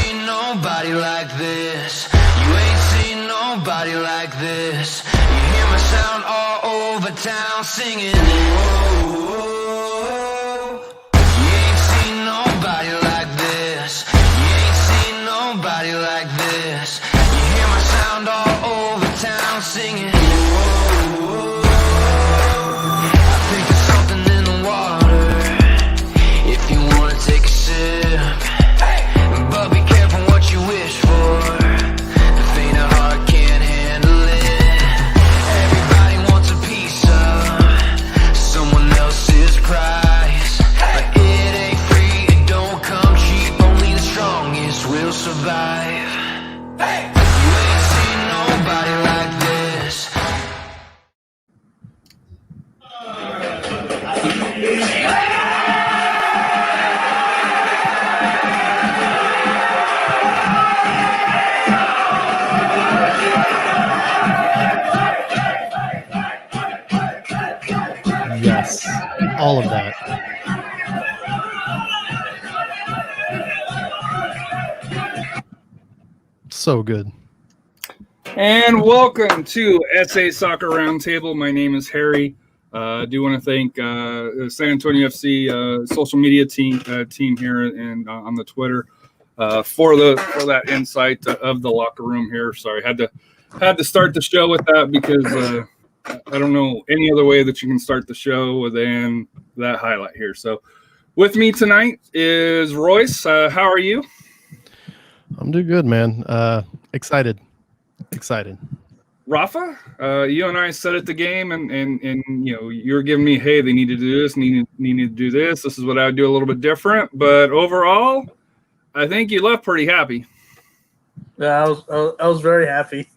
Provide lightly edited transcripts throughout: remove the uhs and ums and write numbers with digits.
seen nobody like this. You ain't seen nobody like this. You hear my sound all over town singing. Whoa. You ain't seen nobody like this. You ain't seen nobody like this. You hear my sound all over town singing. Whoa. I think there's something in the water. If you wanna take a sip, but be careful what you wish for. The faint of heart can't handle it. Everybody wants a piece of someone else's prize, but it ain't free, it don't come cheap. Only the strongest will survive. You ain't seen nobody like this. Yes, all of that. So good. And welcome to SA Soccer Roundtable. My name is Harry. I do want to thank San Antonio FC social media team here and on the Twitter for that insight of the locker room here. Sorry, had to start the show with that because I don't know any other way that you can start the show than that highlight here. So, with me tonight is Royce. How are you? I'm doing good, man. Excited. Rafa, you and I sat at the game, and you know, you're giving me, hey, they need to do this, need to do this. This is what I would do a little bit different. But overall, I think you left pretty happy. Yeah, I was very happy.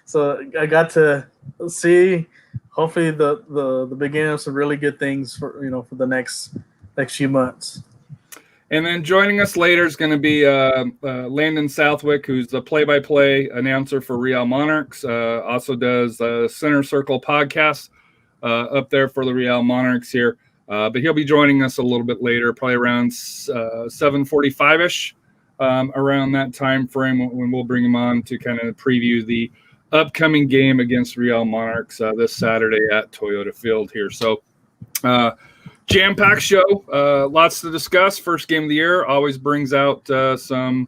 So I got to see, hopefully, the beginning of some really good things for the next few months. And then joining us later is going to be Landon Southwick, who's the play-by-play announcer for Real Monarchs. Also does Center Circle podcast up there for the Real Monarchs here. But he'll be joining us a little bit later, probably around 7:45-ish, around that time frame when we'll bring him on to kind of preview the upcoming game against Real Monarchs this Saturday at Toyota Field here. So jam-packed show, lots to discuss. First game of the year always brings out some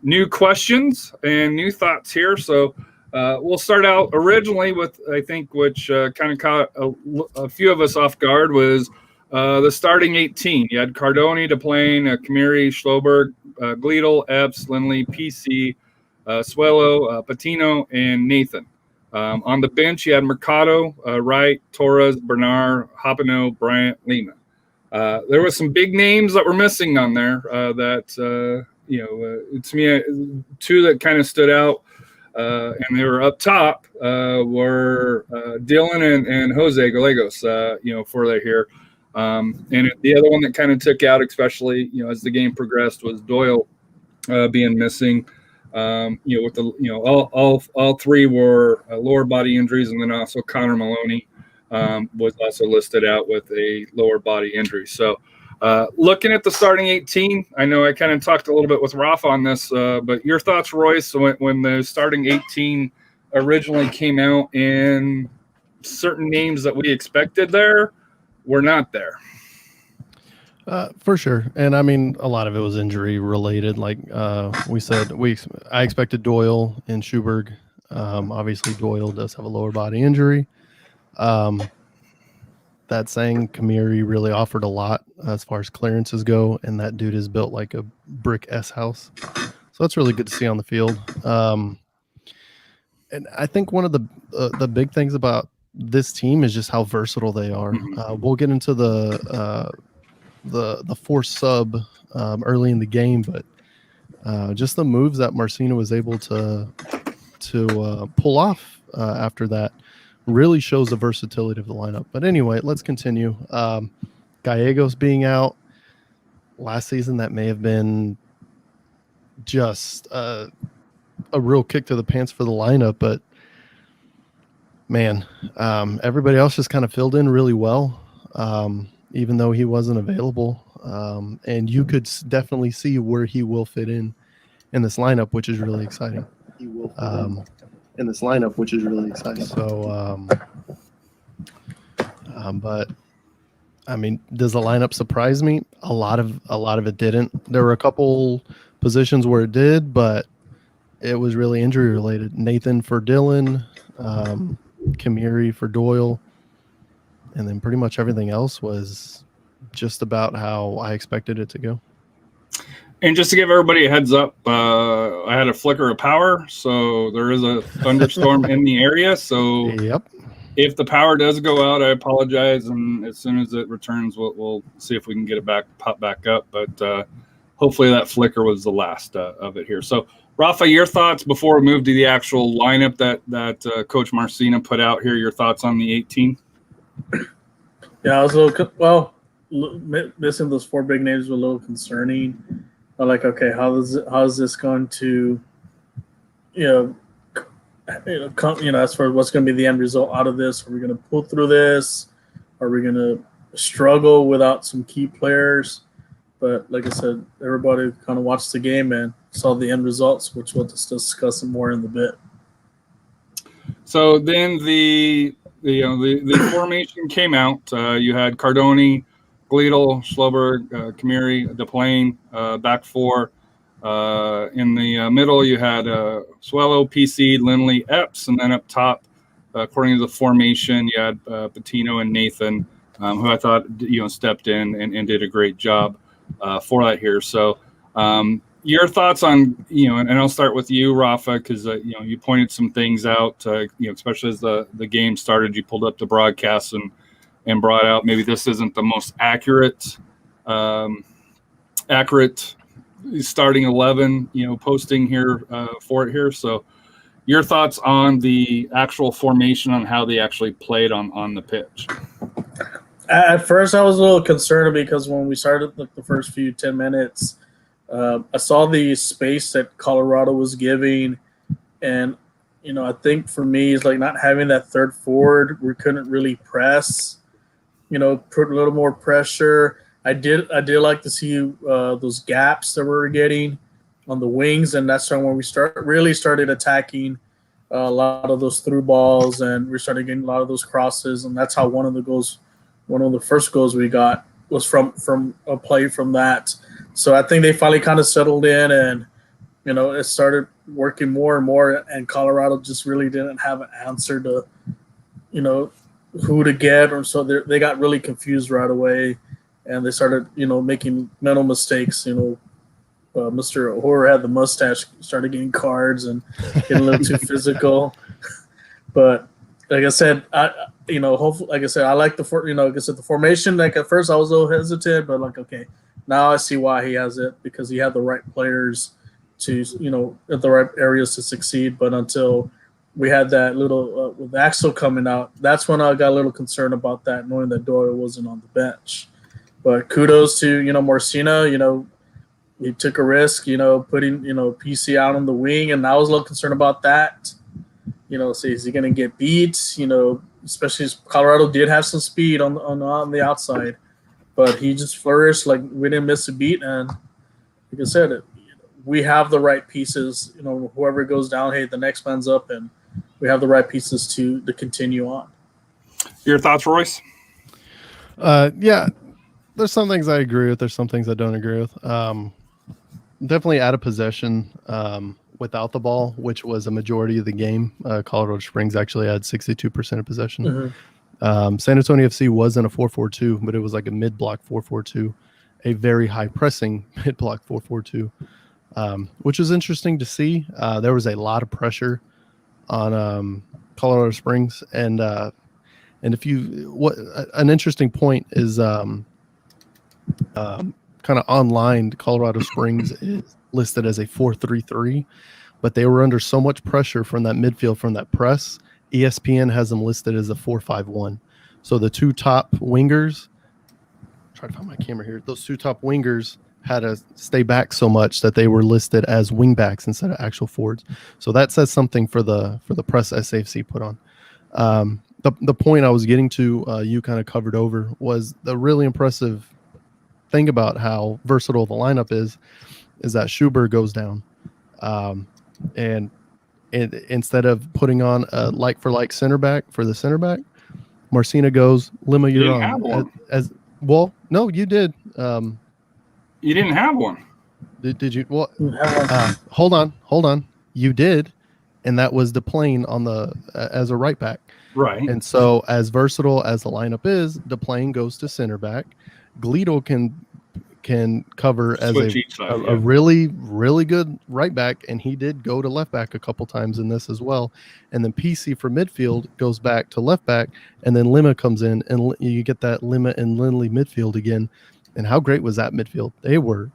new questions and new thoughts here. So we'll start out originally with, I think, which kind of caught a few of us off guard was the starting 18. You had Cardoni, DePlane, Kamiri, Schloberg, Gleedle, Epps, Lindley, PC, Suelo, Patino, and Nathan. On the bench, you had Mercado, Wright, Torres, Bernard, Hopino, Bryant, Lima. There were some big names that were missing on there that, to me, two that kind of stood out, and they were up top, were Dylan and Jose Gallegos, for that here. And the other one that kind of took out, especially, as the game progressed, was Doyle being missing. With the all three were lower body injuries, and then also Connor Maloney was also listed out with a lower body injury. So looking at the starting 18, I know I kind of talked a little bit with Rafa on this, but your thoughts, Royce, when the starting 18 originally came out and certain names that we expected there were not there. For sure. And I mean, a lot of it was injury related. Like we said, I expected Doyle and Schuberg. Obviously, Doyle does have a lower body injury. That saying, Kamiri really offered a lot as far as clearances go, and that dude is built like a brick S house. So that's really good to see on the field. And I think one of the big things about this team is just how versatile they are. We'll get into the forced sub early in the game, but just the moves that Marcino was able to pull off after that really shows the versatility of the lineup. But anyway, let's continue. Gallegos being out last season, that may have been just a real kick to the pants for the lineup, but man, everybody else just kind of filled in really well. Even though he wasn't available. and you could definitely see where he will fit in this lineup, which is really exciting. In this lineup, which is really exciting. So, but I mean, does the lineup surprise me? A lot of it didn't. There were a couple positions where it did, but it was really injury related. Nathan for Dylan, Kamiri for Doyle, and then pretty much everything else was just about how I expected it to go. And just to give everybody a heads up, I had a flicker of power, so there is a thunderstorm in the area. So Yep. If the power does go out, I apologize, and as soon as it returns, we'll see if we can get it pop back up. But hopefully that flicker was the last of it here. So, Rafa, your thoughts before we move to the actual lineup that Coach Marcina put out here. Your thoughts on the 18? Yeah, I was a little missing those 4 big names was a little concerning. I'm like, okay, how is this going to, as far as what's going to be the end result out of this? Are we going to pull through this? Are we going to struggle without some key players? But like I said, everybody kind of watched the game and saw the end results, which we'll just discuss more in a bit. So then the formation came out. You had Cardoni, Gleedle, Schloberg, Kamiri, DePlane, back 4. In the middle, you had Swello, PC, Lindley, Epps, and then up top, according to the formation, you had Patino and Nathan, who I thought stepped in and did a great job for that here. So your thoughts on and I'll start with you, Rafa, because you pointed some things out. Especially as the game started, you pulled up the broadcast and brought out maybe this isn't the most accurate starting 11, posting here for it here. So your thoughts on the actual formation, on how they actually played on the pitch. At first, I was a little concerned because when we started the first few 10 minutes, I saw the space that Colorado was giving. And, I think for me, it's like not having that third forward. We couldn't really press, put a little more pressure. I did like to see those gaps that we were getting on the wings, and that's when we really started attacking a lot of those through balls, and we started getting a lot of those crosses, and that's how one of the first goals we got was from a play from that. So I think they finally kind of settled in, and it started working more and more, and Colorado just really didn't have an answer to who to get, or so they got really confused right away. And they started, making mental mistakes. Mr. Horror had the mustache, started getting cards and getting a little too physical. But like I said, hopefully, like I said, I like the formation. Like at first, I was a little hesitant, but like, okay, now I see why he has it, because he had the right players to, at the right areas to succeed. But until we had that little with Axel coming out, that's when I got a little concerned about that, knowing that Doyle wasn't on the bench. But kudos to, Marcina, he took a risk, putting, PC out on the wing. And I was a little concerned about that. So is he going to get beat? Especially as Colorado did have some speed on the outside. But he just flourished, like we didn't miss a beat. And like I said, we have the right pieces. Whoever goes down, hey, the next man's up. And we have the right pieces to continue on. Your thoughts, Royce? Yeah. There's some things I agree with. There's some things I don't agree with. Definitely out of possession without the ball, which was a majority of the game. Colorado Springs actually had 62% of possession. Mm-hmm. San Antonio FC wasn't a 4-4-2, but it was like a mid-block 4-4-2, a very high pressing mid-block 4-4-2, which was interesting to see. There was a lot of pressure on Colorado Springs, and an interesting point is. Kind of online, Colorado Springs is listed as a 4-3-3, but they were under so much pressure from that midfield, from that press. ESPN has them listed as a 4-5-1. So the 2 top wingers, try to find my camera here. Those 2 top wingers had to stay back so much that they were listed as wing backs instead of actual forwards. So that says something for the press SAFC put on. The point I was getting to, you kind of covered over, was the really impressive thing about how versatile the lineup is that Schubert goes down, and instead of putting on a like for like center back for the center back, Marcina goes, Lima, you're didn't have on. one. As well, no, you did. You didn't have one. Did you? Well, hold on. You did, and that was DePlane on the as a right back. Right. And so, as versatile as the lineup is, DePlane goes to center back. Gleedle can cover as Switch each side, a really, really good right back, and he did go to left back a couple times in this as well. And then PC for midfield goes back to left back, and then Lima comes in, and you get that Lima and Lindley midfield again. And how great was that midfield? They were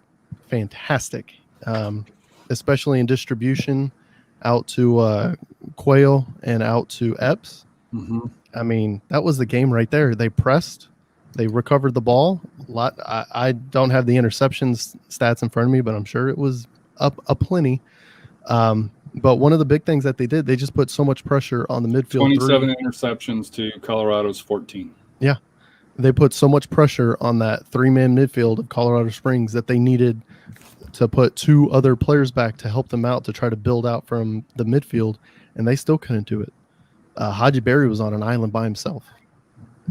fantastic, especially in distribution out to Quayle and out to Epps. Mm-hmm. I mean, that was the game right there. They pressed. They recovered the ball. I don't have the interceptions stats in front of me, but I'm sure it was up a plenty. But one of the big things that they did, they just put so much pressure on the midfield. 27 interceptions to Colorado's 14. Yeah. They put so much pressure on that 3-man midfield of Colorado Springs that they needed to put 2 other players back to help them out to try to build out from the midfield, and they still couldn't do it. Haji Berry was on an island by himself.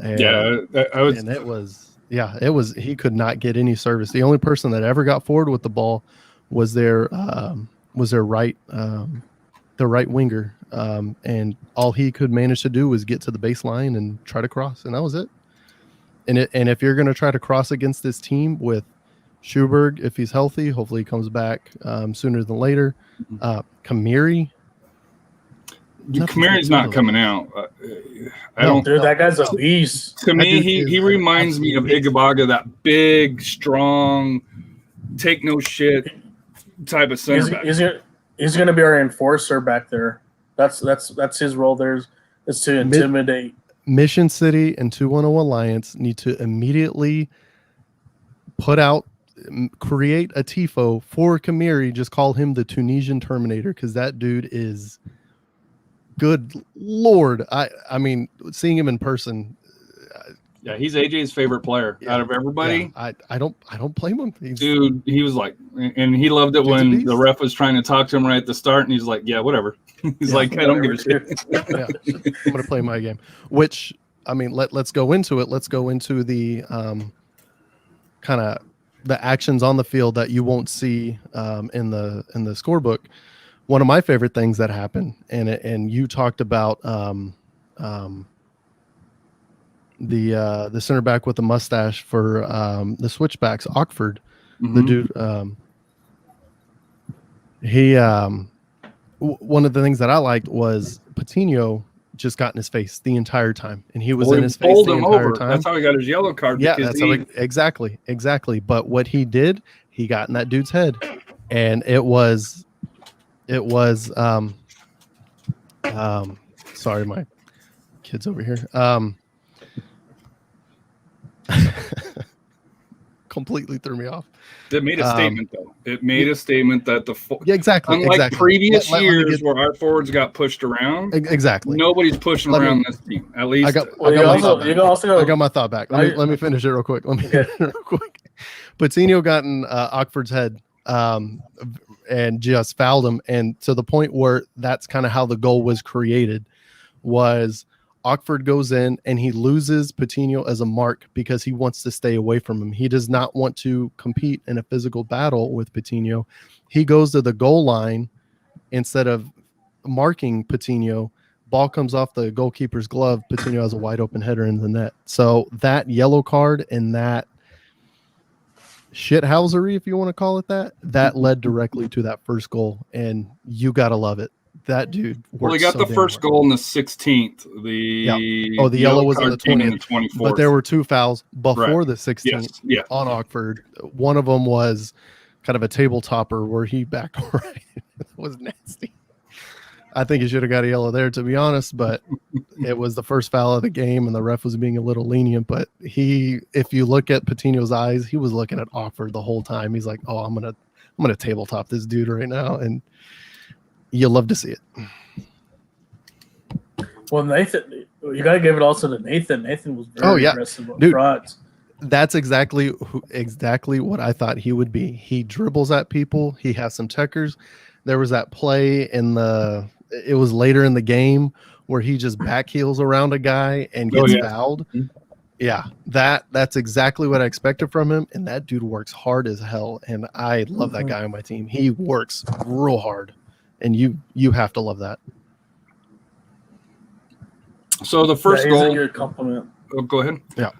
And, it was he could not get any service. The only person that ever got forward with the ball was their right winger, and all he could manage to do was get to the baseline and try to cross, and that was it. And if you're going to try to cross against this team with Schubert, if he's healthy, hopefully he comes back sooner than later. Kamiri. Kamiri's not coming out. Dude, that guy's a beast. To me, he reminds me of Igabaga, that big, strong, take no shit type of center back. He's going to be our enforcer back there. That's his role. Is to intimidate. Mission City and 210 Alliance need to immediately create a tifo for Kamiri. Just call him the Tunisian Terminator, because that dude is. Good Lord. I mean, seeing him in person. Yeah, he's AJ's favorite player out of everybody. Yeah, I don't blame him. Dude, he was like, and he loved it when the ref was trying to talk to him right at the start, and he's like, yeah, whatever. He's like, I don't give a shit. Yeah, I'm going to play my game. Which, I mean, let's go into it. Let's go into the kind of the actions on the field that you won't see in the scorebook. One of my favorite things that happened, and you talked about the center back with the mustache for the Switchbacks, Ockford, the dude. One of the things that I liked was Patino just got in his face the entire time, and he was in his face the entire time. That's how he got his yellow card. Yeah, exactly. But what he did, he got in that dude's head, and it was sorry, my kids over here. Completely threw me off. It made a statement, though. It made a statement that unlike previous years where our forwards got pushed around, nobody's pushing around this team. At least I got my thought back. Let me finish it real quick. Patino got in Ockford's head and just fouled him, and to the point where that's kind of how the goal was created. Was Ockford goes in and he loses Patino as a mark because he wants to stay away from him. He does not want to compete in a physical battle with Patino. He goes to the goal line instead of marking Patino. Ball comes off the goalkeeper's glove. Patino has a wide open header in the net. So that yellow card and that shithousery, if you want to call it that led directly to that first goal. And you got to love it. That dude. Well, he got the first goal in the 16th. The yellow was in the 20th. But there were 2 fouls before the 16th on Ockford. One of them was kind of a table topper where he backed right. It was nasty. I think he should have got a yellow there, to be honest, but it was the first foul of the game, and the ref was being a little lenient. But if you look at Patino's eyes, he was looking at Ockford the whole time. He's like, "Oh, I'm gonna tabletop this dude right now," and you love to see it. Well, Nathan, you got to give it also to Nathan. Nathan was very aggressive on front. That's exactly what I thought he would be. He dribbles at people. He has some techers. There was that play it was later in the game where he just back heels around a guy and gets fouled. Mhm. Yeah, that's exactly what I expected from him. And that dude works hard as hell. And I love that guy on my team. He works real hard. And you have to love that. So the first he's goal. a good compliment. Oh, go ahead. Yeah.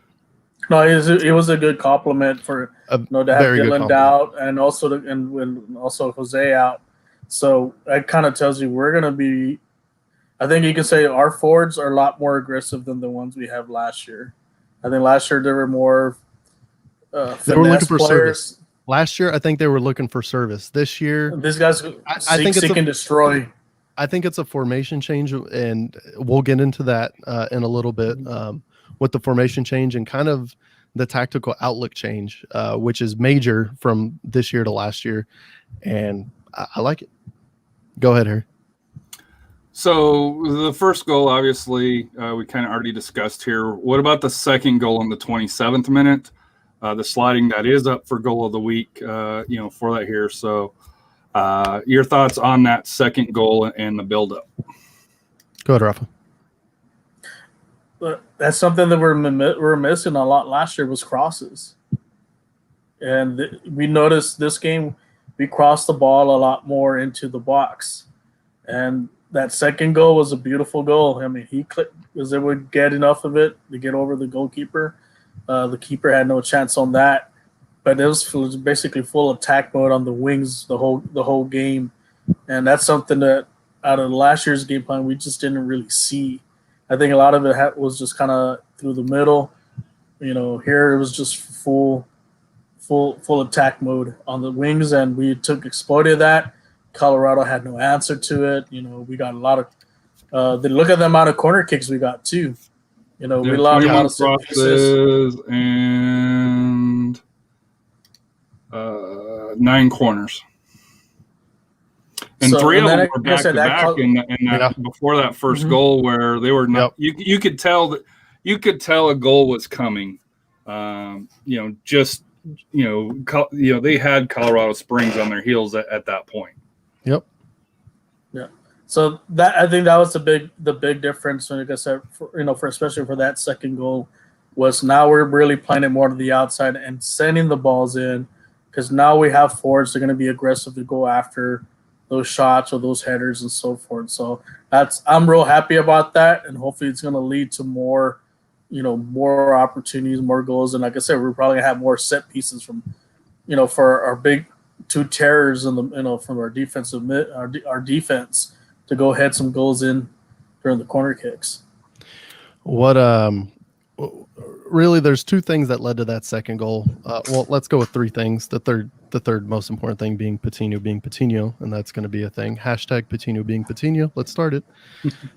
No, it was a good compliment for to have Dylan out and also Jose out. So that kind of tells you we're going to be. I think you can say our forwards are a lot more aggressive than the ones we have last year. I think last year there were more they were looking for players. Service. Last year, I think they were looking for service. This year, these guys I think seek and destroy. I think it's a formation change, and we'll get into that in a little bit with the formation change and kind of the tactical outlook change, which is major from this year to last year, and I like it. Go ahead, Harry. So the first goal, obviously, we kind of already discussed here. What about the second goal in the 27th minute? The sliding that is up for goal of the week, for that here. So your thoughts on that second goal and the build-up? Go ahead, Rafa. But that's something that we're missing a lot last year was crosses. And we noticed this game we crossed the ball a lot more into the box. And that second goal was a beautiful goal. I mean, he was able to get enough of it to get over the goalkeeper. The keeper had no chance on that. But it was basically full attack mode on the wings the whole game. And that's something that out of last year's game plan we just didn't really see. I think a lot of it was just kind of through the middle. Here it was just full attack mode on the wings, and we exploited that. Colorado had no answer to it. We got a lot of look at the amount of corner kicks we got too. We allowed a lot of crosses and 9 corners. And 3 of them were back to back in that before that first goal where they were not. Yep. You could tell a goal was coming. They had Colorado Springs on their heels at that point. Yep. Yeah. So that I think that was the big difference when, like I said, for especially for that second goal, was now we're really playing it more to the outside and sending the balls in, because now we have forwards that are going to be aggressive to go after those shots or those headers and so forth. So I'm real happy about that, and hopefully it's going to lead to more opportunities, more goals, and like I said, we're probably going to have more set pieces from, for our big 2 terrors in the from our defensive our defense to go head some goals in during the corner kicks. Really, there's 2 things that led to that second goal. Well, let's go with 3 things. The third most important thing being Patino, and that's going to be a thing. Hashtag Patino being Patino. Let's start it.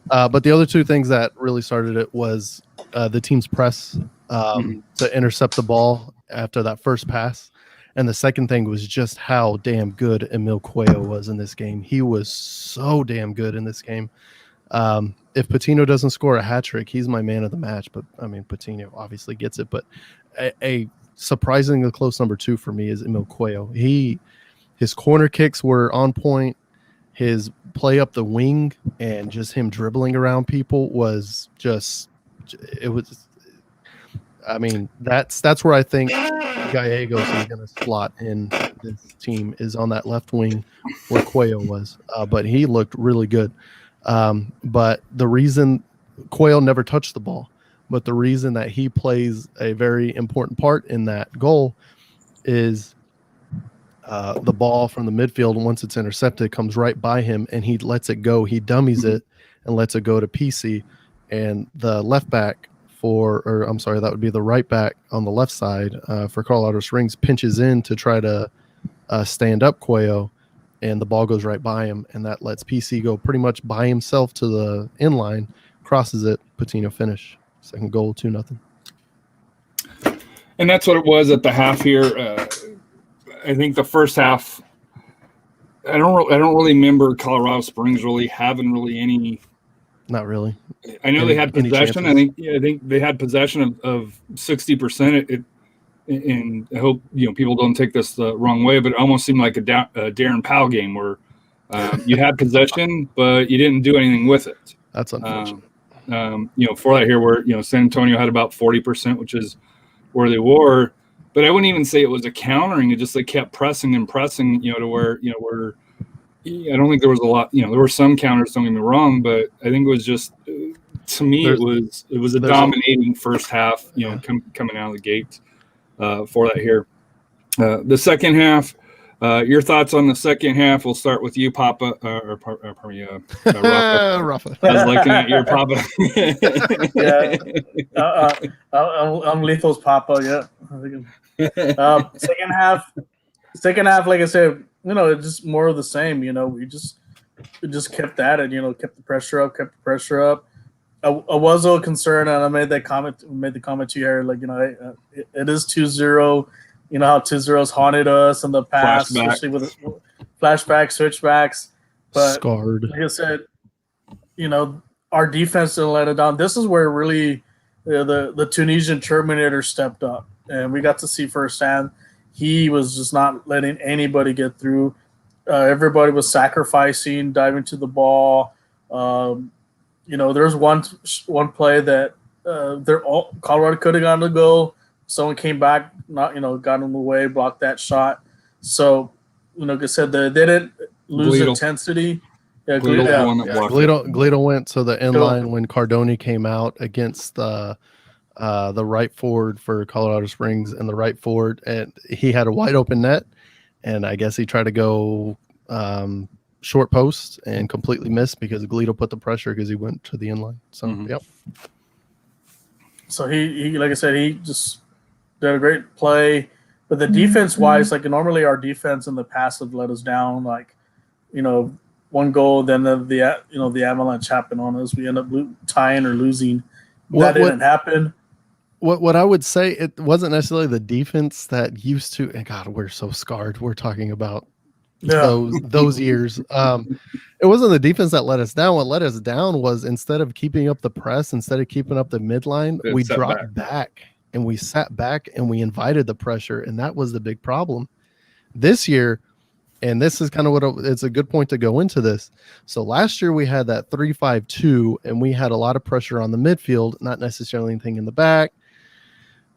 But the other 2 things that really started it was the team's press to intercept the ball after that first pass. And the second thing was just how damn good Emil Cuello was in this game. He was so damn good in this game. If Patino doesn't score a hat trick, he's my man of the match. But I mean, Patino obviously gets it. But a surprisingly close number 2 for me is Emil Cuello. His corner kicks were on point. His play up the wing and just him dribbling around people was just it was. I mean, that's where I think Gallegos is going to slot in this team, is on that left wing where Cuello was. But he looked really good. But the reason Cuello never touched the ball, but the reason that he plays a very important part in that goal is the ball from the midfield, once it's intercepted, comes right by him and he lets it go. He dummies it and lets it go to PC. And the left back that would be the right back on the left side for Colorado Springs, pinches in to try to stand up Cuello, and the ball goes right by him, and that lets PC go pretty much by himself to the inline, crosses it, Patino finish. Second goal, 2-0. And that's what it was at the half here. I think the first half, I don't really remember Colorado Springs really having any. Not really. I know they had possession. I think they had possession of 60%. and I hope people don't take this the wrong way, but it almost seemed like a Darren Powell game where you had possession, but you didn't do anything with it. That's unfortunate. For that here, where San Antonio had about 40%, which is where they were, but I wouldn't even say it was a countering. It just they kept pressing and pressing, to where where I don't think there was a lot. There were some counters. Don't get me wrong, but I think it was just to me it was a dominating first half. Coming out of the gate for that here. The second half. Your thoughts on the second half? We'll start with you, Papa. Rafa. I was looking at your Papa. I'm Lethal's Papa. Yeah. Second half, like I said, it's just more of the same. We just kept at it. Kept the pressure up. I was a little concerned, and I made the comment to you here. Like it is 2-0. How 2-0's haunted us in the past, especially with flashbacks, switchbacks. But scarred. Like I said, our defense didn't let it down. This is where really the Tunisian Terminator stepped up, and we got to see firsthand. He was just not letting anybody get through. Everybody was sacrificing, diving to the ball. There's one play that Colorado could have gotten a goal. Someone came back, got in the way, blocked that shot. So, like I said, they didn't lose intensity. Yeah, Gledo went to the end line when Cardone came out against the right forward for Colorado Springs and the right forward, and he had a wide open net, and I guess he tried to go short post and completely missed because Gledo put the pressure because he went to the end line. So, Yep. So he like I said, he just did a great play, but the defense wise, like normally our defense in the past have let us down. Like, one goal, then the avalanche happened on us. We end up tying or losing. That didn't happen. What I would say, it wasn't necessarily the defense that used to. And God, we're so scarred. We're talking about those years. It wasn't the defense that let us down. What let us down was instead of keeping up the press, instead of keeping up the midline, we dropped back. And we sat back and we invited the pressure, and that was the big problem this year. And this is kind of it's a good point to go into this. So last year we had that 3-5-2, and we had a lot of pressure on the midfield, not necessarily anything in the back,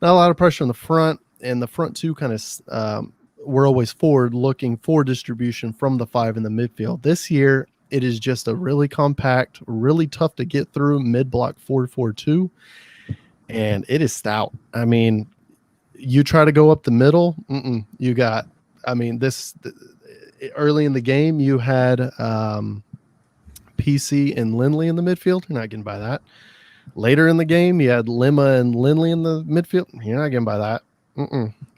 not a lot of pressure in the front, and the front two kind of we're always forward looking for distribution from the 5 in the midfield. This year it is just a really compact, really tough to get through mid-block 4-4-2. And it is stout. I mean, you try to go up the middle. This early in the game, you had PC and Lindley in the midfield. You're not getting by that. Later in the game, you had Lima and Lindley in the midfield. You're not getting by that.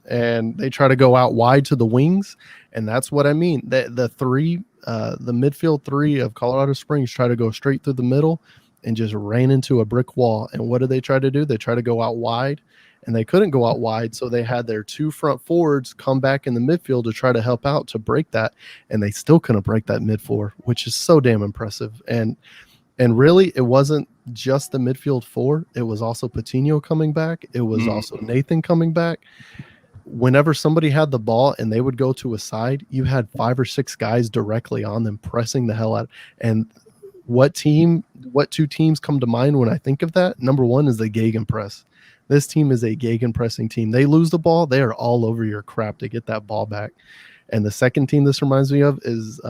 And they try to go out wide to the wings. And that's what I mean. The midfield 3 of Colorado Springs try to go straight through the middle and just ran into a brick wall. And what did they try to do? They tried to go out wide, and they couldn't go out wide, so they had their 2 front forwards come back in the midfield to try to help out to break that, and they still couldn't break that mid 4, which is so damn impressive. And really, it wasn't just the midfield 4. It was also Patino coming back. It was also Nathan coming back. Whenever somebody had the ball and they would go to a side, you had 5 or 6 guys directly on them pressing the hell out. And what 2 teams come to mind when I think of that? Number one is the Gegenpress. This team is a Gegenpressing team. They lose the ball, they are all over your crap to get that ball back. And the second team this reminds me of is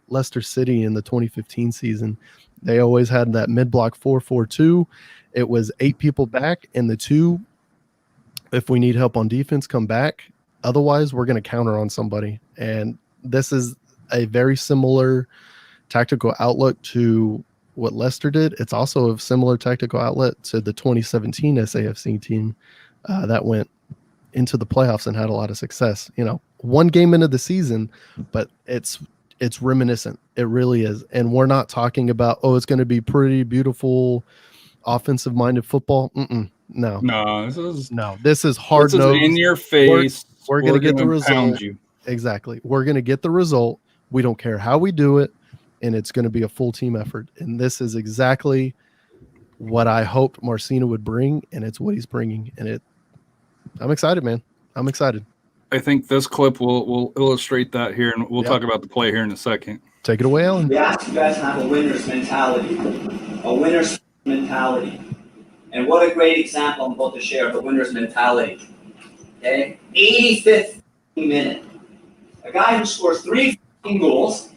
Leicester City in the 2015 season. They always had that mid-block 4-4-2. It was 8 people back, and the 2, if we need help on defense, come back. Otherwise, we're going to counter on somebody. And this is a very similar tactical outlook to what Leicester did. It's also a similar tactical outlet to the 2017 SAFC team that went into the playoffs and had a lot of success. One game into the season, but it's reminiscent. It really is. And we're not talking about, it's going to be pretty beautiful offensive minded football. No, this is hard nosed in your face. We're going to get the result. Exactly. We're going to get the result. We don't care how we do it. And it's going to be a full team effort. And this is exactly what I hoped Marcino would bring. And it's what he's bringing. And I'm excited, man. I'm excited. I think this clip will illustrate that here, and we'll Yep. talk about the play here in a second. Take it away, Alan. We ask you guys to have a winner's mentality. A winner's mentality. And what a great example I'm about to share of the winner's mentality. Okay? 85th minute. A guy who scores 3 goals,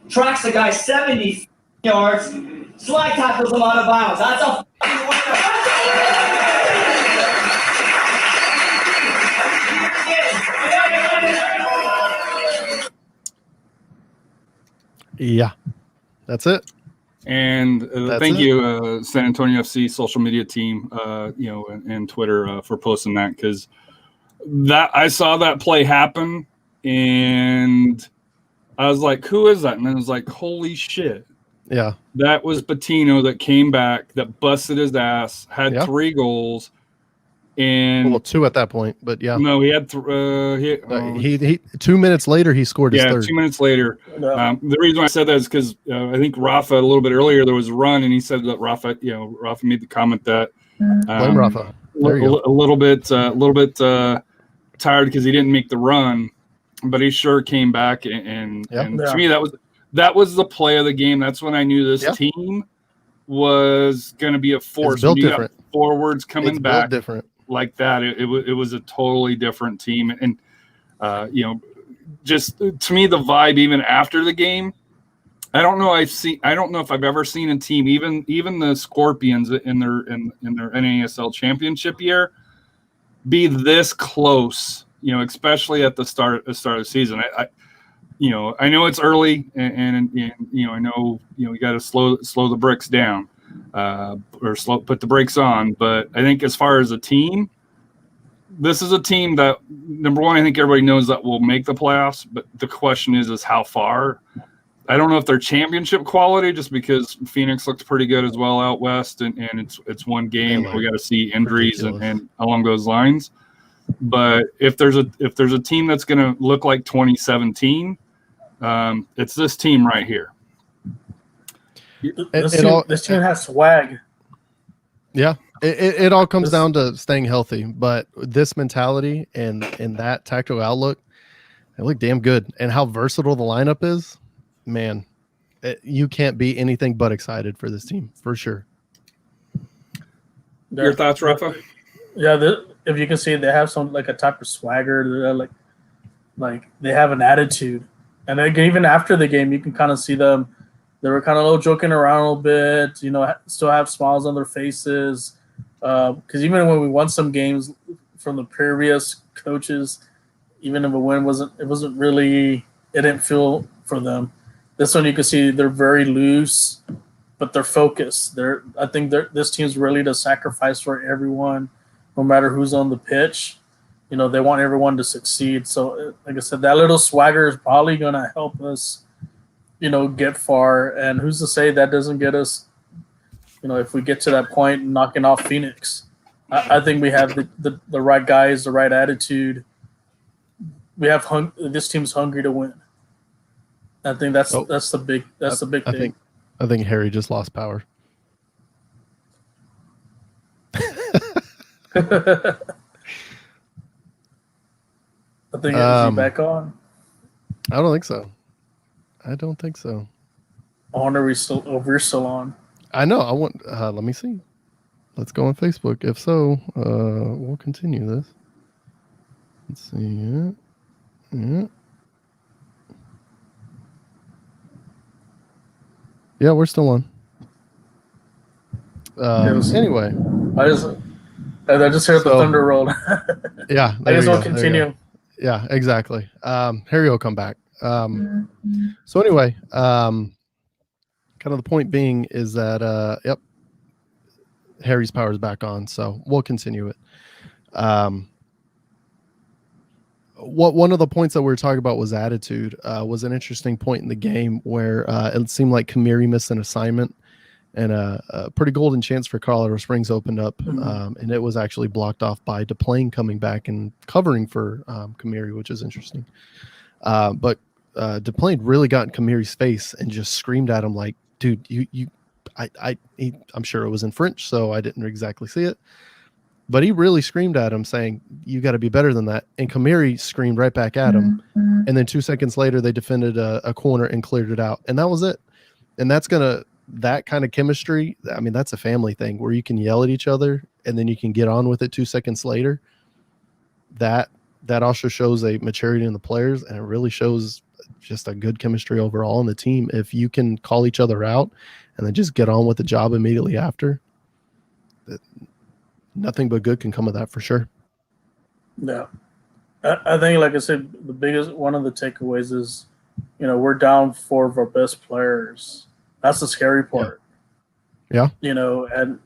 tracks a guy 70 yards, slide tackles him out of bounds. That's a Yeah, that's it. And That's thank it. you, San Antonio FC social media team, and Twitter for posting that, because that I saw that play happen, and I was like, "Who is that?" And then it was like, "Holy shit!" Yeah, That was Patino that came back, that busted his ass, had Yeah. 3 goals, and well, 2 at that point, but yeah, no, he had he 2 minutes later he scored his third. 2 minutes later. No. The reason why I said that is because I think Rafa a little bit earlier there was a run, and he said that Rafa made the comment that Blame Rafa. There you go. a little bit tired because he didn't make the run, but he sure came back, and to me that was the play of the game. That's when I knew this team was going to be a force. It's built When you different. got forwards coming It's back built different. like that, it was a totally different team, and just to me the vibe even after the game. I don't know if I've ever seen a team, even the Scorpions in their NASL championship year, be this close. Especially at the start of the season. I know it's early, and I know we got to slow the bricks down, or put the brakes on. But I think as far as a team, this is a team that, number one, I think everybody knows that will make the playoffs. But the question is how far. I don't know if they're championship quality, just because Phoenix looks pretty good as well out west, and it's one game. We got to see injuries and along those lines. But if there's a team that's going to look like 2017, it's this team right here. This team has swag. Yeah, it all comes down to staying healthy. But this mentality and that tactical outlook, they look damn good. And how versatile the lineup is, man, you can't be anything but excited for this team, for sure. Your thoughts, Rafa? Yeah, if you can see, they have some like a type of swagger. They're like they have an attitude, and like, even after the game, you can kind of see them. They were kind of a little joking around a little bit, still have smiles on their faces. Because even when we won some games from the previous coaches, even if a win it didn't feel for them. This one you can see they're very loose, but they're focused. I think this team's ready to sacrifice for everyone. No matter who's on the pitch, they want everyone to succeed. So, like I said, that little swagger is probably going to help us, get far. And who's to say that doesn't get us, if we get to that point knocking off Phoenix. I think we have the right guys, the right attitude. We have this team's hungry to win. I think that's the big thing. I think Harry just lost power. I think is he back on? I don't think so. I wonder if we're still on. I know. I want. Let me see. Let's go on Facebook. If so, we'll continue this. Let's see. Yeah, we're still on. Anyway, I just heard the thunder roll. Yeah, I guess we'll continue. Yeah, exactly. Harry will come back. So anyway, kind of the point being is that Harry's power is back on, so we'll continue it. One of the points that we were talking about was attitude. Was an interesting point in the game where it seemed like Kamiri missed an assignment, and a pretty golden chance for Colorado Springs opened up, and it was actually blocked off by DePlane coming back and covering for Kamiri, which is interesting. But DePlane really got in Kamiri's face and just screamed at him like, "Dude, I'm sure it was in French, so I didn't exactly see it. But he really screamed at him saying, you got to be better than that. And Kamiri screamed right back at him. And then 2 seconds later, they defended a corner and cleared it out. And that was it. And that kind of chemistry, I mean, that's a family thing where you can yell at each other and then you can get on with it 2 seconds later. That also shows a maturity in the players, and it really shows just a good chemistry overall in the team. If you can call each other out and then just get on with the job immediately after, nothing but good can come of that for sure. Yeah. I think, like I said, one of the takeaways is, we're down 4 of our best players. That's the scary part. Yeah. And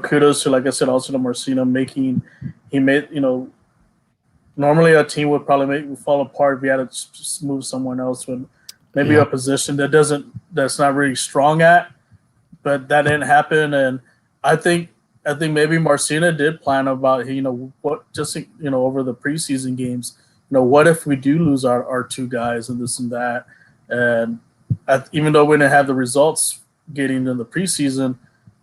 kudos to, like I said, also to Marcino normally a team would probably fall apart if we had to just move someone else with maybe a position that's not really strong at, but that didn't happen. And I think maybe Marcina did plan about, over the preseason games, what if we do lose our 2 guys and this and that. And even though we didn't have the results getting in the preseason,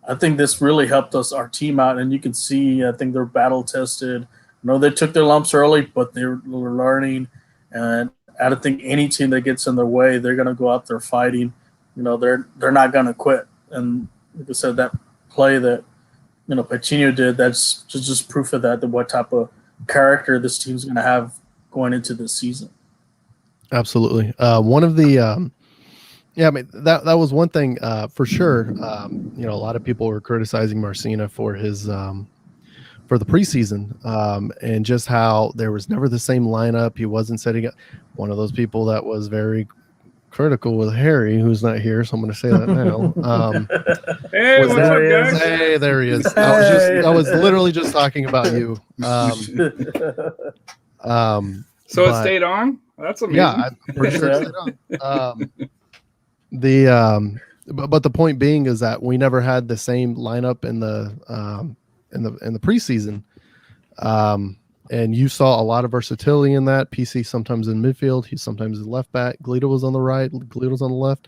I think this really helped our team out. And you can see, I think they're battle tested. They took their lumps early, but they were learning. And I don't think any team that gets in their way, they're going to go out there fighting. They're not going to quit. And like I said, that play that, Pacino did, that's just proof of that what type of character this team's going to have going into this season. Absolutely. One of the, that was one thing for sure. A lot of people were criticizing Marcina for his, for the preseason, and just how there was never the same lineup. He wasn't setting up. One of those people that was very critical with Harry, who's not here, so I'm going to say that now. Hey, what's up, guys? Hey, there he is. I was literally just talking about you. So it stayed on? That's amazing. Yeah, I'm pretty sure it stayed on. But the point being is that we never had the same lineup in the preseason, and you saw a lot of versatility in that. PC sometimes in midfield, he sometimes is left back. Glito was on the right, Glito was on the left,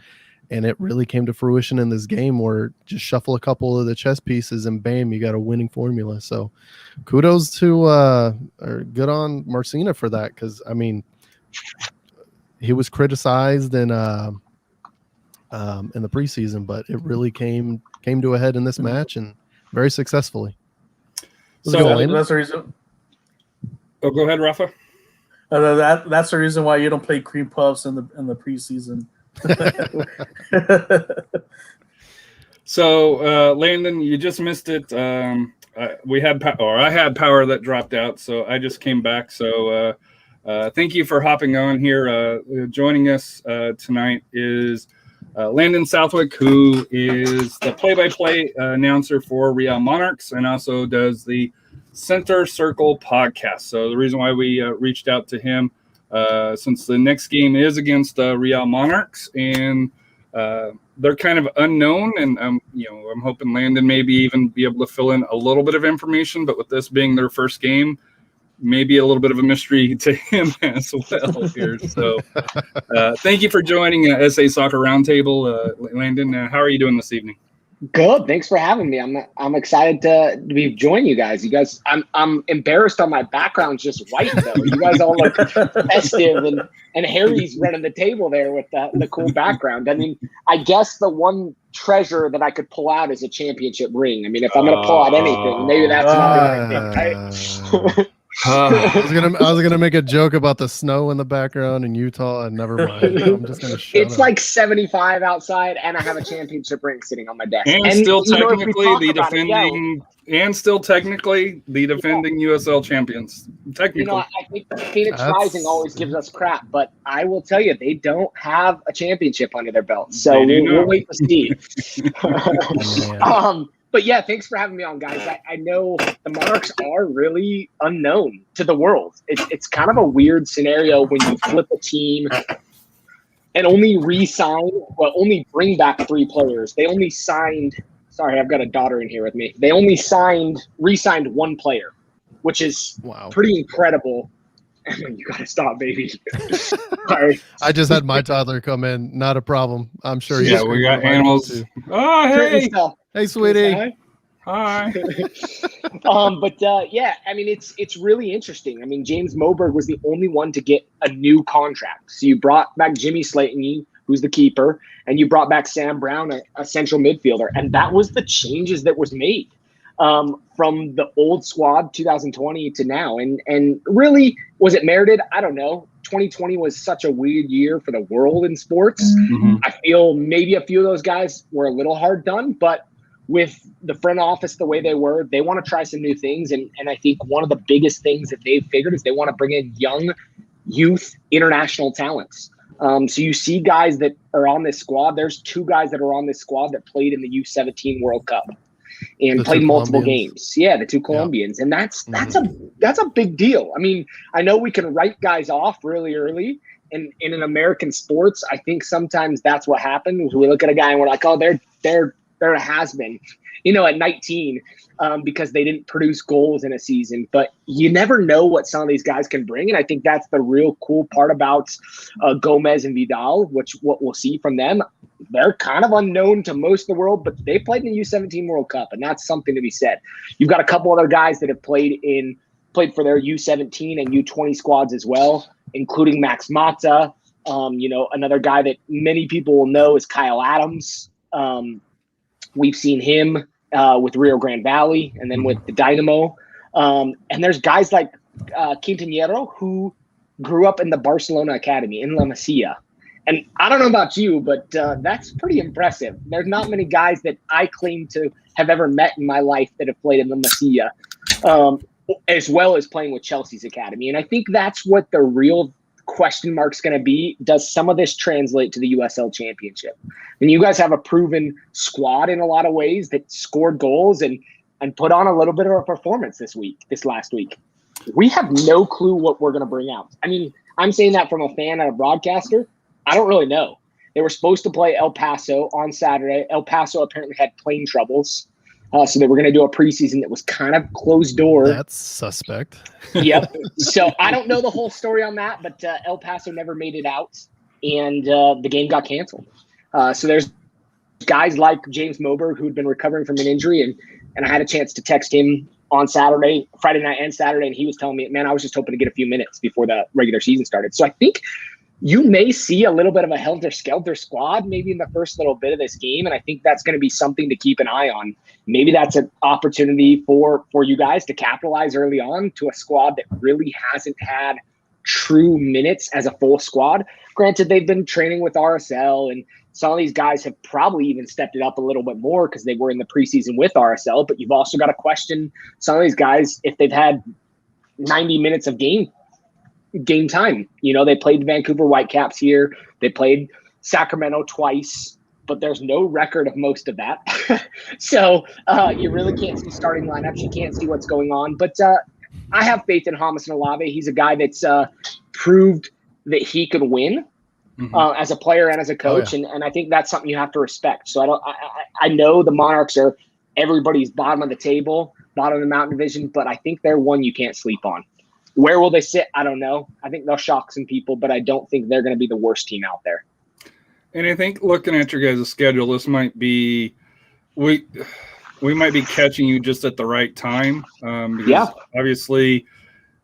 and it really came to fruition in this game where just shuffle a couple of the chess pieces and bam, you got a winning formula. So kudos to or good on Marcina for that, because I mean he was criticized in the preseason, but it really came to a head in this match and very successfully. So that's the reason. Oh, go ahead, Rafa. That's the reason why you don't play cream puffs in the preseason. So Landon, you just missed it. I had power that dropped out, so I just came back. So thank you for hopping on here. Joining us tonight is Landon Southwick, who is the play-by-play announcer for Real Monarchs and also does the Center Circle podcast. So the reason why we reached out to him, since the next game is against Real Monarchs, and they're kind of unknown, and I'm hoping Landon maybe even be able to fill in a little bit of information. But with this being their first game, maybe a little bit of a mystery to him as well here. So thank you for joining SA Soccer Roundtable, Landon. How are you doing this evening? Good. Thanks for having me. I'm excited to be joining you guys. You guys, I'm embarrassed on my background's just white though. You guys all look festive, and Harry's running the table there with the cool background. I mean, I guess the one treasure that I could pull out is a championship ring. I mean, if I'm going to pull out anything, maybe that's another thing, right? I was gonna make a joke about the snow in the background in Utah, and never mind. I'm just gonna shut It's up. like 75 outside, and I have a championship ring sitting on my desk. And still technically the defending USL champions. Technically, I think Phoenix Rising always gives us crap, but I will tell you, they don't have a championship under their belt. So we'll wait to see. But yeah, thanks for having me on, guys. I know the Monarchs are really unknown to the world. It's kind of a weird scenario when you flip a team and only bring back 3 players. They only signed – sorry, I've got a daughter in here with me. They only re-signed 1 player, which is pretty incredible. You got to stop, baby. Sorry. I just had my toddler come in. Not a problem. I'm sure. Yeah, we got animals. Oh, hey. Hey, sweetie. Hi. Yeah, I mean, it's really interesting. I mean, James Moberg was the only one to get a new contract. So you brought back Jimmy Slayton, who's the keeper, and you brought back Sam Brown, a central midfielder, and that was the changes that was made from the old squad 2020 to now. And really, was it merited? I don't know. 2020 was such a weird year for the world in sports. Mm-hmm. I feel maybe a few of those guys were a little hard done, but with the front office the way they were, they want to try some new things. And I think one of the biggest things that they've figured is they want to bring in young youth international talents. So you see guys that are on this squad. There's 2 guys that are on this squad that played in the U17 World Cup and played multiple games. Yeah, the 2 Colombians. Yeah. And that's a big deal. I mean, I know we can write guys off really early. And in an American sports, I think sometimes that's what happens. We look at a guy and we're like, oh, they're a has-been, at 19 because they didn't produce goals in a season. But you never know what some of these guys can bring. And I think that's the real cool part about Gomez and Vidal, what we'll see from them. They're kind of unknown to most of the world, but they played in the U17 World Cup, and that's something to be said. You've got a couple other guys that have played for their U17 and U20 squads as well, including Max Mata. Another guy that many people will know is Kyle Adams. We've seen him with Rio Grande Valley and then with the Dynamo. And there's guys like Quintanillero, who grew up in the Barcelona Academy in La Masia. And I don't know about you, but that's pretty impressive. There's not many guys that I claim to have ever met in my life that have played in La Masia, as well as playing with Chelsea's Academy. And I think that's what the real question mark's going to be. Does some of this translate to the USL Championship? And you guys have a proven squad in a lot of ways that scored goals and put on a little bit of a performance this last week. We have no clue what we're going to bring out. I mean, I'm saying that from a fan and a broadcaster. I don't really know. They were supposed to play El Paso on Saturday. El Paso apparently had plane troubles. So they were going to do a preseason that was kind of closed door. That's suspect. Yep. So I don't know the whole story on that, but El Paso never made it out, and the game got canceled. So there's guys like James Moberg who'd been recovering from an injury, and I had a chance to text him on Friday night and Saturday, and he was telling me, man, I was just hoping to get a few minutes before the regular season started. So I think you may see a little bit of a helter-skelter squad maybe in the first little bit of this game, and I think that's going to be something to keep an eye on. Maybe that's an opportunity for you guys to capitalize early on to a squad that really hasn't had true minutes as a full squad. Granted, they've been training with RSL, and some of these guys have probably even stepped it up a little bit more because they were in the preseason with RSL, but you've also got to question some of these guys if they've had 90 minutes of game time. They played Vancouver Whitecaps here. They played Sacramento twice, but there's no record of most of that. So you really can't see starting lineups. You can't see what's going on. But I have faith in James Olave. He's a guy that's proved that he could win as a player and as a coach. Oh, yeah. And I think that's something you have to respect. So I know the Monarchs are everybody's bottom of the table, bottom of the Mountain Division, but I think they're one you can't sleep on. Where will they sit? I don't know. I think they'll shock some people, but I don't think they're going to be the worst team out there. And I think looking at your guys' schedule, this might be we might be catching you just at the right time. Because obviously,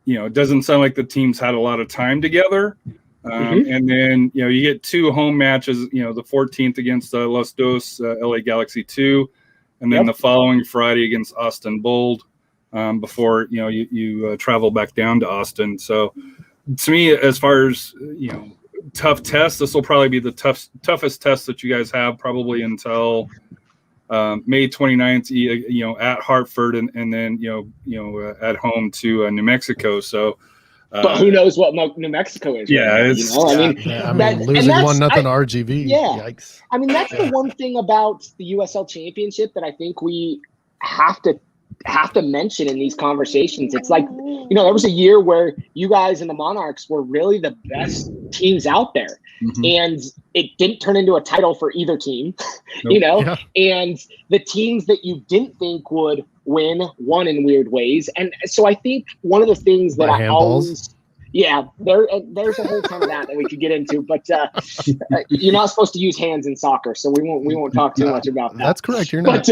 it doesn't sound like the teams had a lot of time together. And then, you get 2 home matches, the 14th against Los Dos, LA Galaxy 2, and then the following Friday against Austin Bold. Before you travel back down to Austin. So to me, as far as tough tests, this will probably be the toughest test that you guys have probably until May 29th. At Hartford and then at home to New Mexico. So, but who knows what New Mexico is? Yeah, right now, losing 1-0 RGV. Yeah, yikes. I mean that's the one thing about the USL Championship that I think we have to mention in these conversations. It's like, there was a year where you guys and the Monarchs were really the best teams out there. And it didn't turn into a title for either team, and the teams that you didn't think would win won in weird ways. And so I think one of the things that I always, there's a whole ton of that we could get into, but you're not supposed to use hands in soccer. So we won't talk too much about that. That's correct. You're not.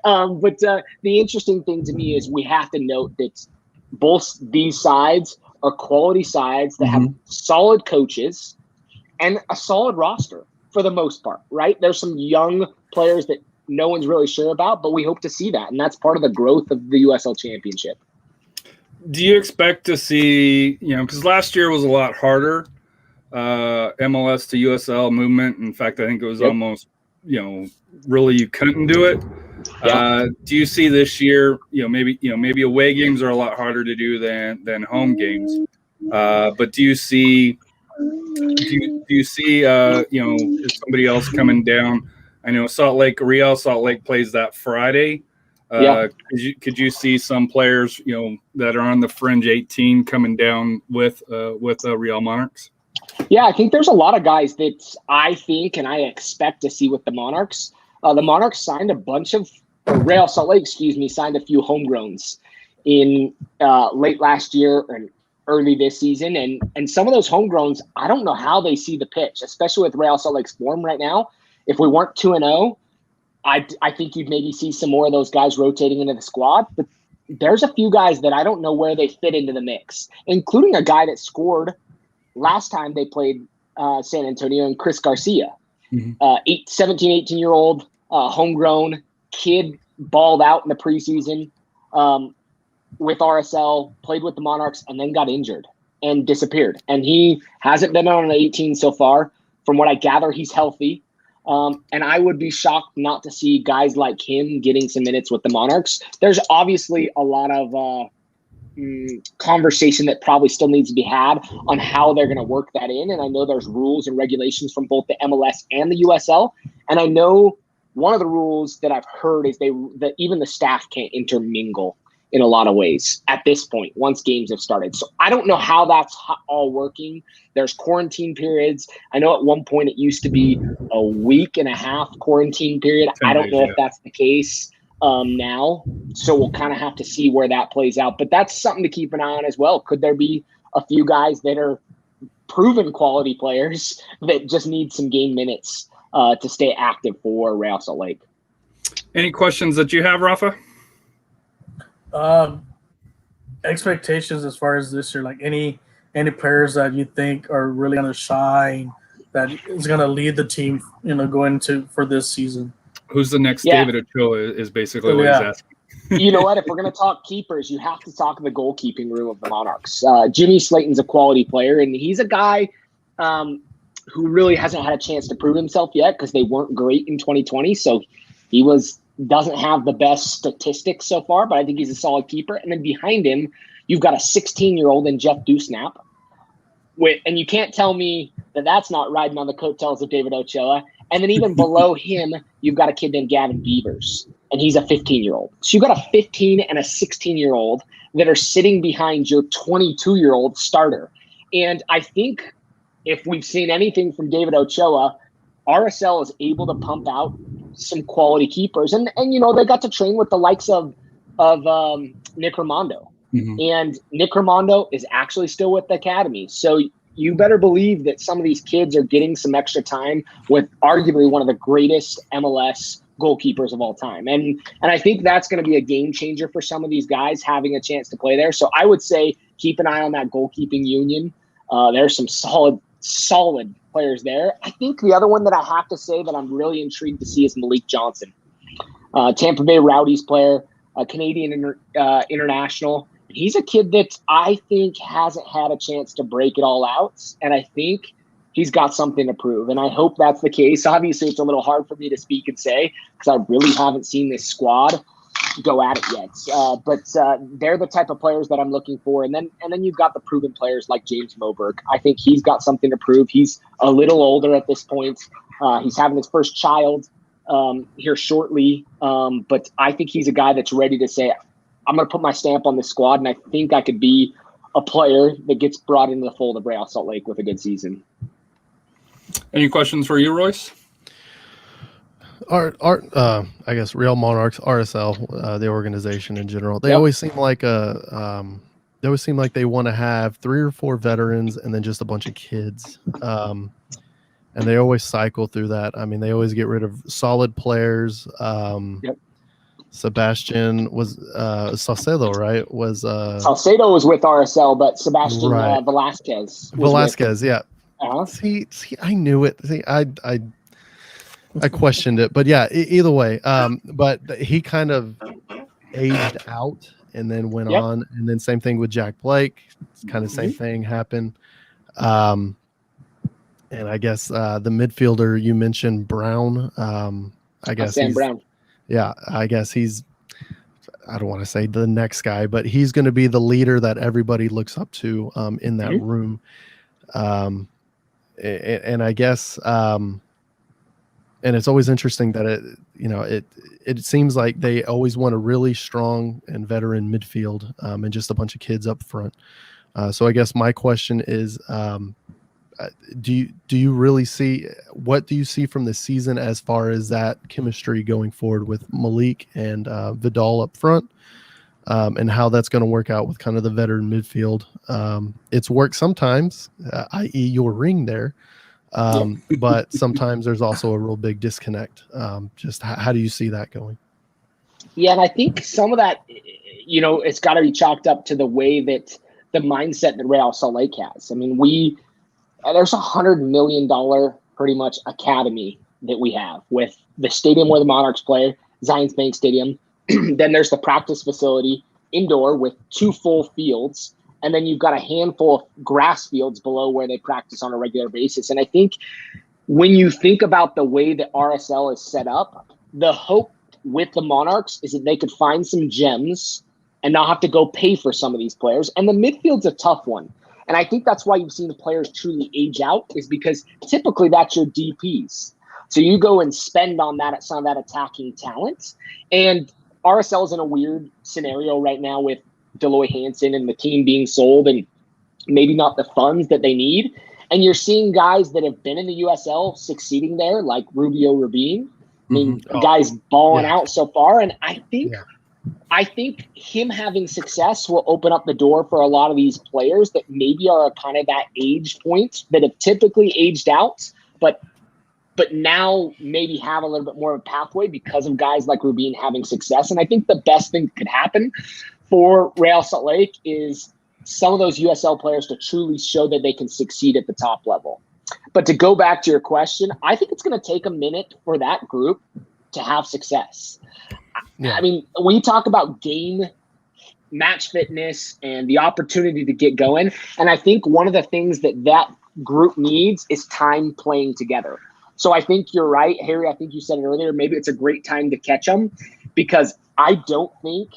But the interesting thing to me is we have to note that both these sides are quality sides that have solid coaches and a solid roster for the most part, right? There's some young players that no one's really sure about, but we hope to see that. And that's part of the growth of the USL Championship. Do you expect to see, because last year was a lot harder, MLS to USL movement. In fact, I think it was almost, really you couldn't do it. Do you see this year, maybe away games are a lot harder to do than home games. But do you see, is somebody else coming down? I know Real Salt Lake plays that Friday. Could you see some players, that are on the fringe 18 coming down with Real Monarchs? Yeah, I think there's a lot of guys that I think and I expect to see with the Monarchs. The Monarchs signed Real Salt Lake, signed a few homegrowns in late last year and early this season. And some of those homegrowns, I don't know how they see the pitch, especially with Real Salt Lake's form right now. If we weren't 2-0, I think you'd maybe see some more of those guys rotating into the squad. But there's a few guys that I don't know where they fit into the mix, including a guy that scored last time they played San Antonio, and Chris Garcia. 17, 18-year-old, homegrown kid, balled out in the preseason with RSL, played with the Monarchs, and then got injured and disappeared. And he hasn't been on an 18 so far. From what I gather, he's healthy. And I would be shocked not to see guys like him getting some minutes with the Monarchs. There's obviously a lot of conversation that probably still needs to be had on how they're going to work that in. And I know there's rules and regulations from both the MLS and the USL. And I know one of the rules that I've heard is that even the staff can't intermingle in a lot of ways at this point, once games have started. So I don't know how that's all working. There's quarantine periods. I know at one point it used to be a week and a half quarantine period. I don't know if that's the case now. So we'll kind of have to see where that plays out. But that's something to keep an eye on as well. Could there be a few guys that are proven quality players that just need some game minutes to stay active for Real Salt Lake? Any questions that you have, Rafa? Expectations as far as this year, like any players that you think are really going to shine, that is going to lead the team, going for this season. Who's the next David Ochoa is basically what he's asking. You know what? If we're going to talk keepers, you have to talk the goalkeeping room of the Monarchs. Jimmy Slayton's a quality player, and he's a guy who really hasn't had a chance to prove himself yet because they weren't great in 2020. So he doesn't have the best statistics so far, but I think he's a solid keeper. And then behind him, you've got a 16-year-old in Jeff Dusnap. And you can't tell me that that's not riding on the coattails of David Ochoa. And then even below him, you've got a kid named Gavin Beavers, and he's a 15-year-old. So you've got a 15 and a 16-year-old that are sitting behind your 22-year-old starter. And I think if we've seen anything from David Ochoa, RSL is able to pump out some quality keepers. And they got to train with the likes of Nick Raimondo. And Nick Raimondo is actually still with the academy. So you better believe that some of these kids are getting some extra time with arguably one of the greatest MLS goalkeepers of all time. And I think that's going to be a game changer for some of these guys having a chance to play there. So I would say keep an eye on that goalkeeping union. There's some solid players there. I think the other one that I have to say that I'm really intrigued to see is Malik Johnson, Tampa Bay Rowdies player, a Canadian international. He's a kid that I think hasn't had a chance to break it all out, and I think he's got something to prove, and I hope that's the case. Obviously, it's a little hard for me to speak and say because I really haven't seen this squad go at it yet. But they're the type of players that I'm looking for, and then you've got the proven players like James Moberg. I think he's got something to prove. He's a little older at this point. He's having his first child here shortly, but I think he's a guy that's ready to say, I'm going to put my stamp on this squad, and I think I could be a player that gets brought into the fold of Real Salt Lake with a good season. Any questions for you, Royce? I guess Real Monarchs, RSL, the organization in general, they always seem like they want to have 3 or 4 veterans and then just a bunch of kids. And they always cycle through that. I mean, they always get rid of solid players. Sebastian was Saucedo, right? Was Salcedo was with RSL, but Sebastian Right. Velasquez. Velasquez, yeah. Uh-huh. See, I knew it. See, I questioned it, but yeah, either way. But he kind of aged out and then went Yep. on, and then same thing with Jack Blake. It's kind of same thing happened. And I guess the midfielder you mentioned, Brown. I guess Sam he's, Brown. yeah, I guess he's. I don't want to say the next guy, but he's going to be the leader that everybody looks up to in that room. And I guess, and it's always interesting that it seems like they always want a really strong and veteran midfield and just a bunch of kids up front. So I guess my question is, do you really see, what do you see from the season as far as that chemistry going forward with Malik and Vidal up front, and how that's going to work out with kind of the veteran midfield? It's worked sometimes, i.e. your ring there. But sometimes there's also a real big disconnect. Just how do you see that going? Yeah, and I think some of that, it's got to be chalked up to the way that the mindset that Real Salt Lake has. I mean, there's $100 million pretty much academy that we have with the stadium where the Monarchs play, Zions Bank Stadium. Then there's the practice facility indoor with 2 full fields. And then you've got a handful of grass fields below where they practice on a regular basis. And I think when you think about the way that RSL is set up, the hope with the Monarchs is that they could find some gems and not have to go pay for some of these players. And the midfield's a tough one. And I think that's why you've seen the players truly age out, is because typically that's your DPs. So you go and spend on that at some of that attacking talent. And RSL's in a weird scenario right now with Deloy Hansen and the team being sold and maybe not the funds that they need. And you're seeing guys that have been in the USL succeeding there, like Rubio Rubin. I mean, guys balling out so far. And I think him having success will open up the door for a lot of these players that maybe are kind of that age point that have typically aged out, but now maybe have a little bit more of a pathway because of guys like Rubin having success. And I think the best thing that could happen for Real Salt Lake is some of those USL players to truly show that they can succeed at the top level. But to go back to your question, I think it's going to take a minute for that group to have success. Yeah. I mean, when you talk about game match fitness and the opportunity to get going, and I think one of the things that group needs is time playing together. So I think you're right, Harry. I think you said it earlier. Maybe it's a great time to catch them because I don't think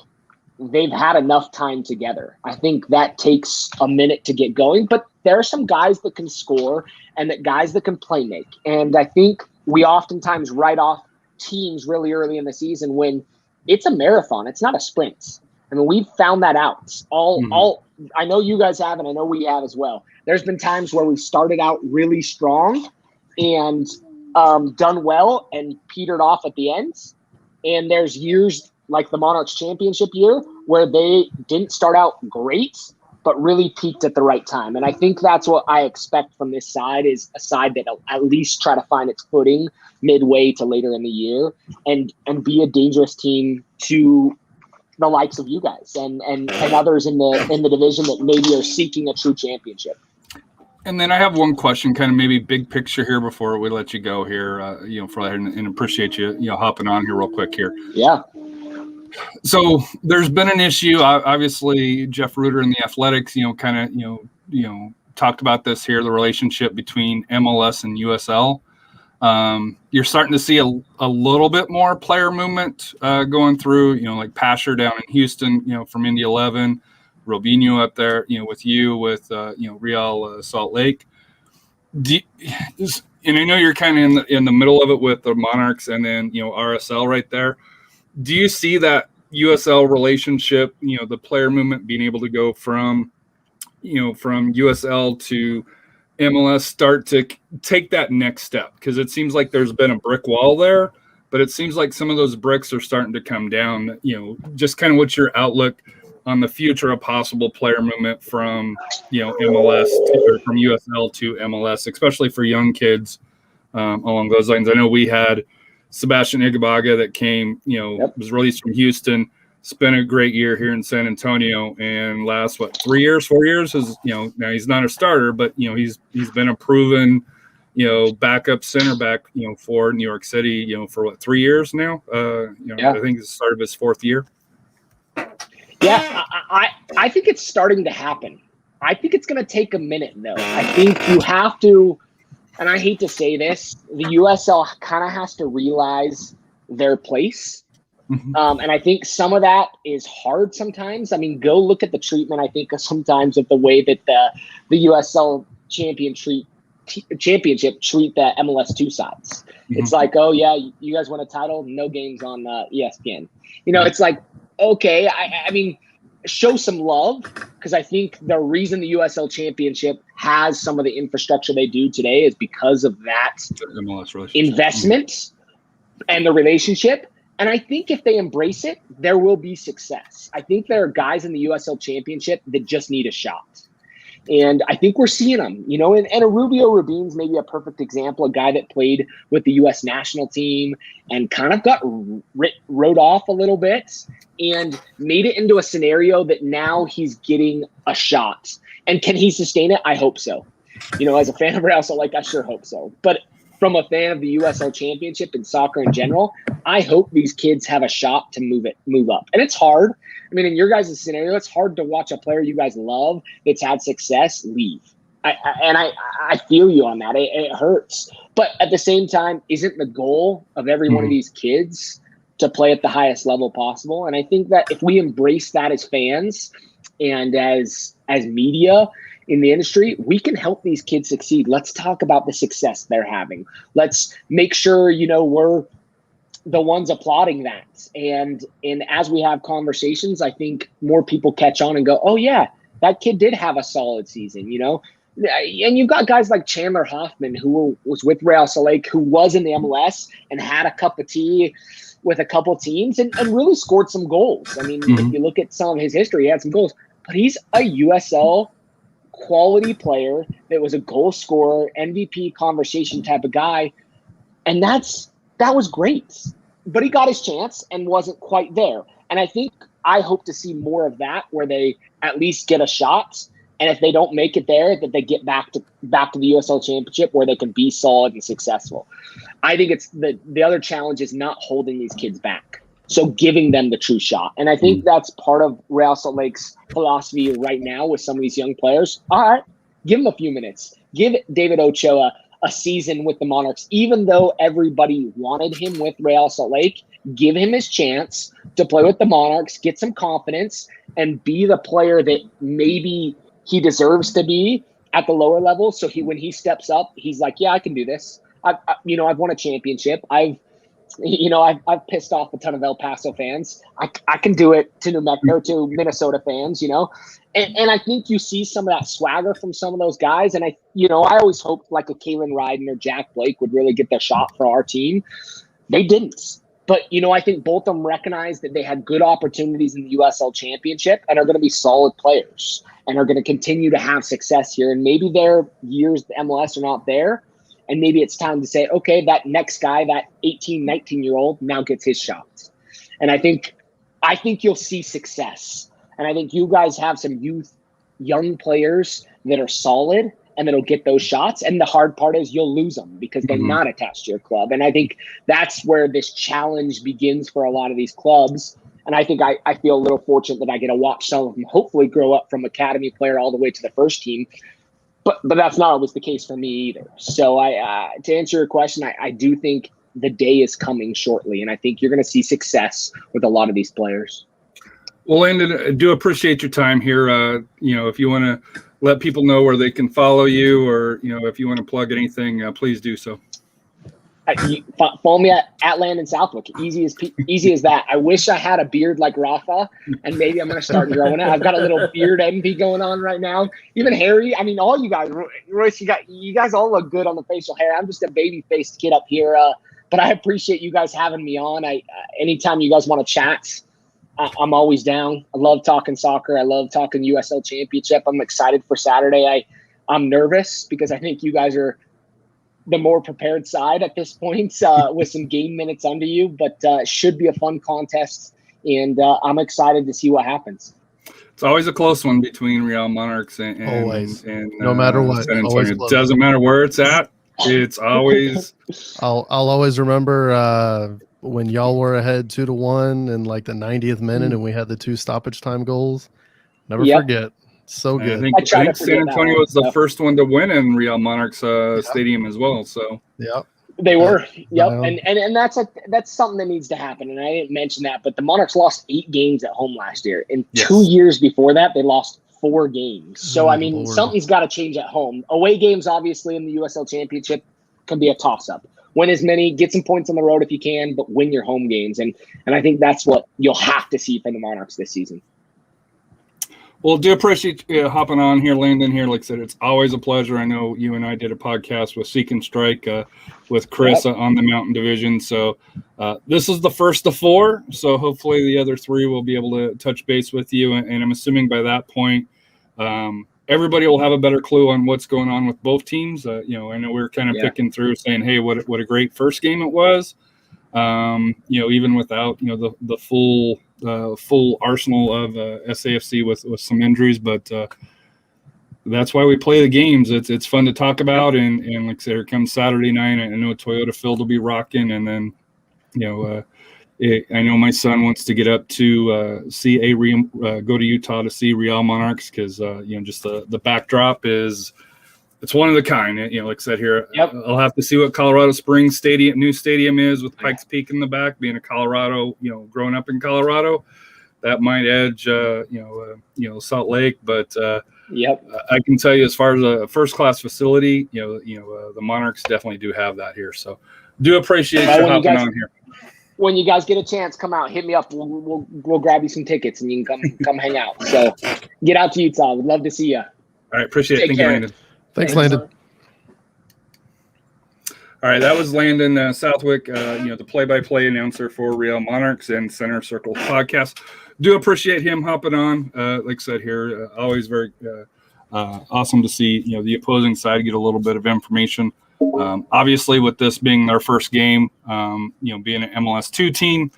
they've had enough time together. I think that takes a minute to get going, but there are some guys that can score and guys that can play make. And I think we oftentimes write off teams really early in the season when it's a marathon. It's not a sprint. I mean, we've found that out. I know you guys have, and I know we have as well. There's been times where we've started out really strong and done well and petered off at the end. And there's years like the Monarchs championship year where they didn't start out great, but really peaked at the right time. And I think that's what I expect from this side, is a side that'll at least try to find its footing midway to later in the year and be a dangerous team to the likes of you guys and others in the division that maybe are seeking a true championship. And then I have one question, kind of maybe big picture here before we let you go here, and appreciate you hopping on here real quick here. Yeah. So there's been an issue, obviously. Jeff Reuter and the Athletics, talked about this here, the relationship between MLS and USL. You're starting to see a little bit more player movement going through, like Pasher down in Houston, from Indy 11, Robinho up there, with Real Salt Lake. And I know you're kind of in the middle of it with the Monarchs and then, RSL right there. Do you see that USL relationship, the player movement being able to go from USL to MLS start to take that next step? Because it seems like there's been a brick wall there, but it seems like some of those bricks are starting to come down. Just kind of what's your outlook on the future of possible player movement from, MLS or from USL to MLS, especially for young kids along those lines? I know we had Sebastian Igabaga that came, was released from Houston, spent a great year here in San Antonio, and last 4 years is, now he's not a starter, but he's been a proven backup center back for New York City for 3 years now. I think it's the start of his 4th year. Yeah, I think it's starting to happen. I think it's going to take a minute, though. I think you have to, and I hate to say this, the USL kind of has to realize their place. And I think some of that is hard sometimes. I mean, go look at the treatment, I think, sometimes of the way that the USL championship treat the MLS 2 sides. It's like, oh, yeah, you guys won a title, no games on ESPN. It's like, okay, I mean, show some love, because I think the reason the USL Championship has some of the infrastructure they do today is because of that investment and the relationship. And I think if they embrace it, there will be success. I think there are guys in the USL Championship that just need a shot. And I think we're seeing them, and Rubio Rubin's maybe a perfect example, a guy that played with the U.S. national team and kind of got wrote off a little bit and made it into a scenario that now he's getting a shot. And can he sustain it? I hope so. As a fan of Real Salt Lake, I sure hope so. But from a fan of the USL Championship and soccer in general, I hope these kids have a shot to move up. And it's hard. I mean, in your guys' scenario, it's hard to watch a player you guys love that's had success leave. I feel you on that. It hurts. But at the same time, isn't the goal of every one of these kids to play at the highest level possible? And I think that if we embrace that as fans and as media in the industry, we can help these kids succeed. Let's talk about the success they're having. Let's make sure, we're the ones applauding that. And as we have conversations, I think more people catch on and go, oh yeah, that kid did have a solid season, And you've got guys like Chandler Hoffman, who was with Real Salt Lake, who was in the MLS and had a cup of tea with a couple teams and really scored some goals. I mean, if you look at some of his history, he had some goals, but he's a USL quality player that was a goal scorer, MVP conversation type of guy. And that was great. But he got his chance and wasn't quite there. And I hope to see more of that, where they at least get a shot. And if they don't make it there, that they get back to the USL Championship where they can be solid and successful. I think it's the other challenge is not holding these kids back. So giving them the true shot. And I think that's part of Real Salt Lake's philosophy right now with some of these young players. All right, give them a few minutes. Give David Ochoa a season with the Monarchs, even though everybody wanted him with Real Salt Lake. Give him his chance to play with the Monarchs, get some confidence, and be the player that maybe he deserves to be at the lower level. So when he steps up, he's like, yeah, I can do this. I've won a championship. I've pissed off a ton of El Paso fans. I can do it to New Mexico, to Minnesota fans, And I think you see some of that swagger from some of those guys. And I always hoped like a Kalen Ryden or Jack Blake would really get their shot for our team. They didn't. But, I think both of them recognized that they had good opportunities in the USL Championship and are going to be solid players and are going to continue to have success here. And maybe their years the MLS are not there. And maybe it's time to say, okay, that next guy, that 18, 19-year-old now gets his shot. And I think you'll see success. And I think you guys have some young players that are solid and that'll get those shots. And the hard part is you'll lose them because they're not attached to your club. And I think that's where this challenge begins for a lot of these clubs. And I think I feel a little fortunate that I get to watch some of them hopefully grow up from academy player all the way to the first team. But that's not always the case for me either. So to answer your question, I do think the day is coming shortly. And I think you're going to see success with a lot of these players. Well, Landon, I do appreciate your time here. If you want to let people know where they can follow you or, if you want to plug anything, please do so. Follow me at Landon Southwick. Easy as that. I wish I had a beard like Rafa, and maybe I'm going to start growing it. I've got a little beard envy going on right now. Even Harry, I mean, all you guys, Royce, you guys all look good on the facial hair. I'm just a baby-faced kid up here, but I appreciate you guys having me on. Anytime you guys want to chat, I'm always down. I love talking soccer. I love talking USL Championship. I'm excited for Saturday. I'm nervous because I think you guys are the more prepared side at this point with some game minutes under you, but should be a fun contest, and I'm excited to see what happens. It's always a close one between Real Monarchs and Always. and No matter what, San always Antonio. It close. doesn't matter where it's at. It's always I'll always remember when y'all were ahead 2-1 in like the 90th minute, and we had the 2 stoppage time goals. Never forget. So good. I think San Antonio was the first one to win in Real Monarchs Stadium as well. So they were. And that's something that needs to happen. And I didn't mention that, but the Monarchs lost 8 games at home last year. And 2 years before that, they lost 4 games. So I mean, something's got to change at home. Away games, obviously, in the USL Championship can be a toss-up. Win as many, get some points on the road if you can, but win your home games. And I think that's what you'll have to see from the Monarchs this season. Well, do appreciate you hopping on here, Landon. Here, like I said, it's always a pleasure. I know you and I did a podcast with Seek and Strike with Chris on the Mountain Division. So this is the first of 4. So hopefully the other 3 will be able to touch base with you. And I'm assuming by that point, everybody will have a better clue on what's going on with both teams. I know we were kind of picking through, saying, "Hey, what a great first game it was." Even without the full arsenal of SAFC with some injuries, but that's why we play the games. It's fun to talk about, and like I said, here comes Saturday night. I know Toyota Field will be rocking, and then I know my son wants to get up to go to Utah to see Real Monarchs because just the backdrop is. It's one of the kind, like I said here. I'll have to see what Colorado Springs new stadium is with Pikes Peak in the back. Being a Colorado, growing up in Colorado, that might edge, Salt Lake. But I can tell you, as far as a first-class facility, the Monarchs definitely do have that here. So, do appreciate you hopping on here. When you guys get a chance, come out, hit me up. We'll grab you some tickets, and you can come hang out. So, get out to Utah. We'd love to see you. All right, appreciate it. Thank you, Landon. Thanks, Landon. All right, that was Landon Southwick, the play-by-play announcer for Real Monarchs and Center Circle podcast. Do appreciate him hopping on. Like I said here, always very awesome to see the opposing side get a little bit of information. Obviously, with this being their first game, being an MLS2 team,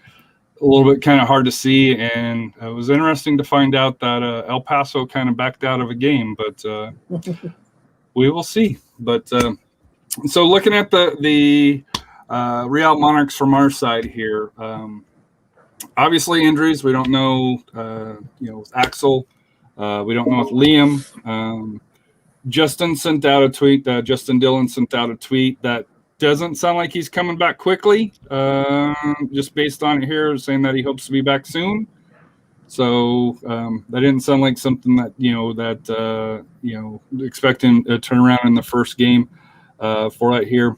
a little bit kind of hard to see, and it was interesting to find out that El Paso kind of backed out of a game, but. We will see. But so looking at the Real Monarchs from our side here, obviously injuries. We don't know, with Axel. We don't know with Liam. Justin sent out a tweet. Justin Dillon sent out a tweet that doesn't sound like he's coming back quickly. Just based on it here, saying that he hopes to be back soon. So that didn't sound like something that expect him to turn around in the first game for right here.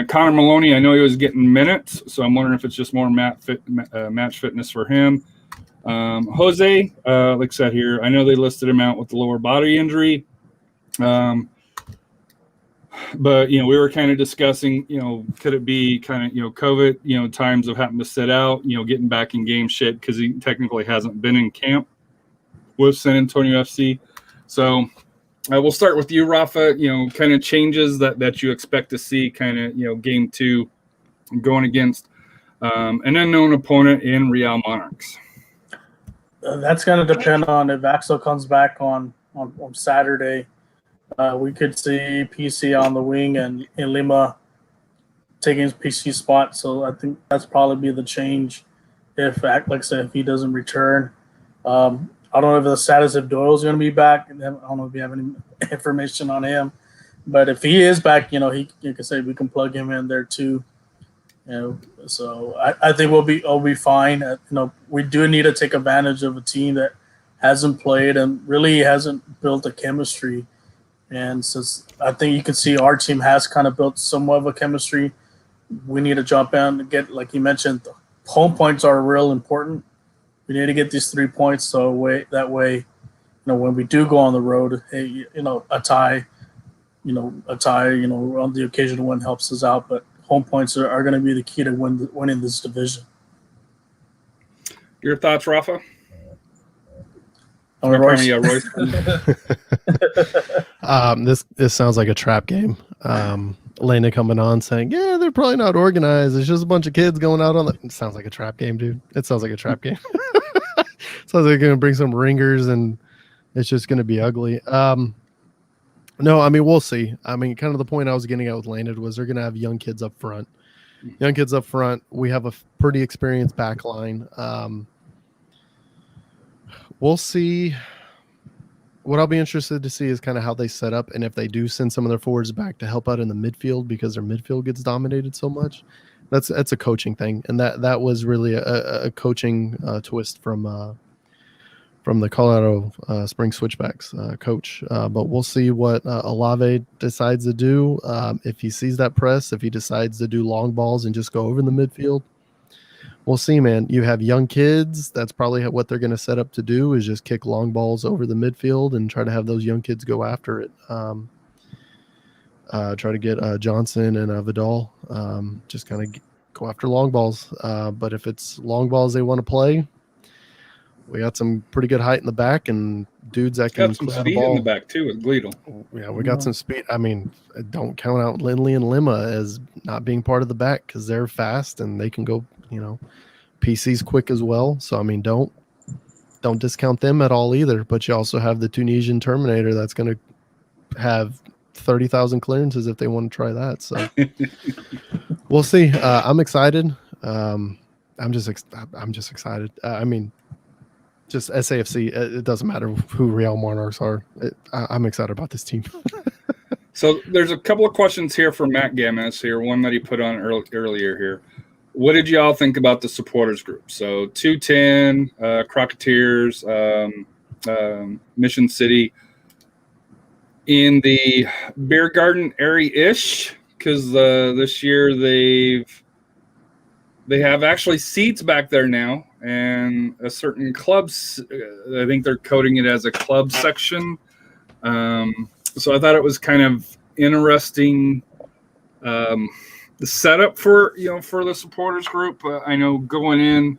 Connor Maloney, I know he was getting minutes, so I'm wondering if it's just more match fitness for him. Jose, like I said here, I know they listed him out with the lower body injury. But, we were kind of discussing, could it be kind of, COVID, times of having to sit out, getting back in game shit because he technically hasn't been in camp with San Antonio FC. So we'll start with you, Rafa, kind of changes that you expect to see kind of, game 2 going against an unknown opponent in Real Monarchs. That's going to depend on if Axel comes back on Saturday. We could see PC on the wing and Lima taking his PC spot. So I think that's probably be the change if, like I said, if he doesn't return. I don't know if the status of Doyle's going to be back. I don't know if you have any information on him. But if he is back, you can say we can plug him in there too. So I think we'll be fine. We do need to take advantage of a team that hasn't played and really hasn't built a chemistry. And since I think you can see our team has kind of built somewhat of a chemistry, we need to jump in and get, like you mentioned, home points are real important. We need to get these 3 points so that way, when we do go on the road, hey, a tie, on the occasional win helps us out. But home points are going to be the key to winning this division. Your thoughts, Rafa? Royce. This sounds like a trap game. Landon coming on saying, yeah, they're probably not organized. It's just a bunch of kids going out on the. It sounds like a trap game, dude. It sounds like a trap game. Sounds like they're going to bring some ringers and it's just going to be ugly. No, I mean, we'll see. I mean, kind of the point I was getting at with Landon was they're going to have young kids up front. Young kids up front. We have a pretty experienced back line. We'll see. What I'll be interested to see is kind of how they set up and if they do send some of their forwards back to help out in the midfield because their midfield gets dominated so much. That's a coaching thing, and that was really a coaching twist from the Colorado Springs Switchbacks coach. But we'll see what Olave decides to do. If he sees that press, if he decides to do long balls and just go over in the midfield, we'll see, man. You have young kids. That's probably what they're going to set up to do is just kick long balls over the midfield and try to have those young kids go after it. Try to get Johnson and Vidal just kind of go after long balls. But if it's long balls they want to play, we got some pretty good height in the back and dudes that can got some clear speed the ball in the back too with Gleedle. Yeah, we got some speed. I mean, don't count out Lindley and Lima as not being part of the back because they're fast and they can go, PC's quick as well. So I mean, don't discount them at all either. But you also have the Tunisian Terminator that's going to have 30,000 clearances if they want to try that. So we'll see. I'm excited. I'm just excited. I mean, just SAFC. It doesn't matter who Real Monarchs are. I'm excited about this team. So there's a couple of questions here from Matt Gamis here. One that he put on earlier here. What did you all think about the supporters group? So 210, Crocketeers, Mission City, in the beer garden area-ish, because this year they have actually seats back there now, and a certain clubs. I think they're coding it as a club section. So I thought it was kind of interesting. The setup for the supporters group. I know going in,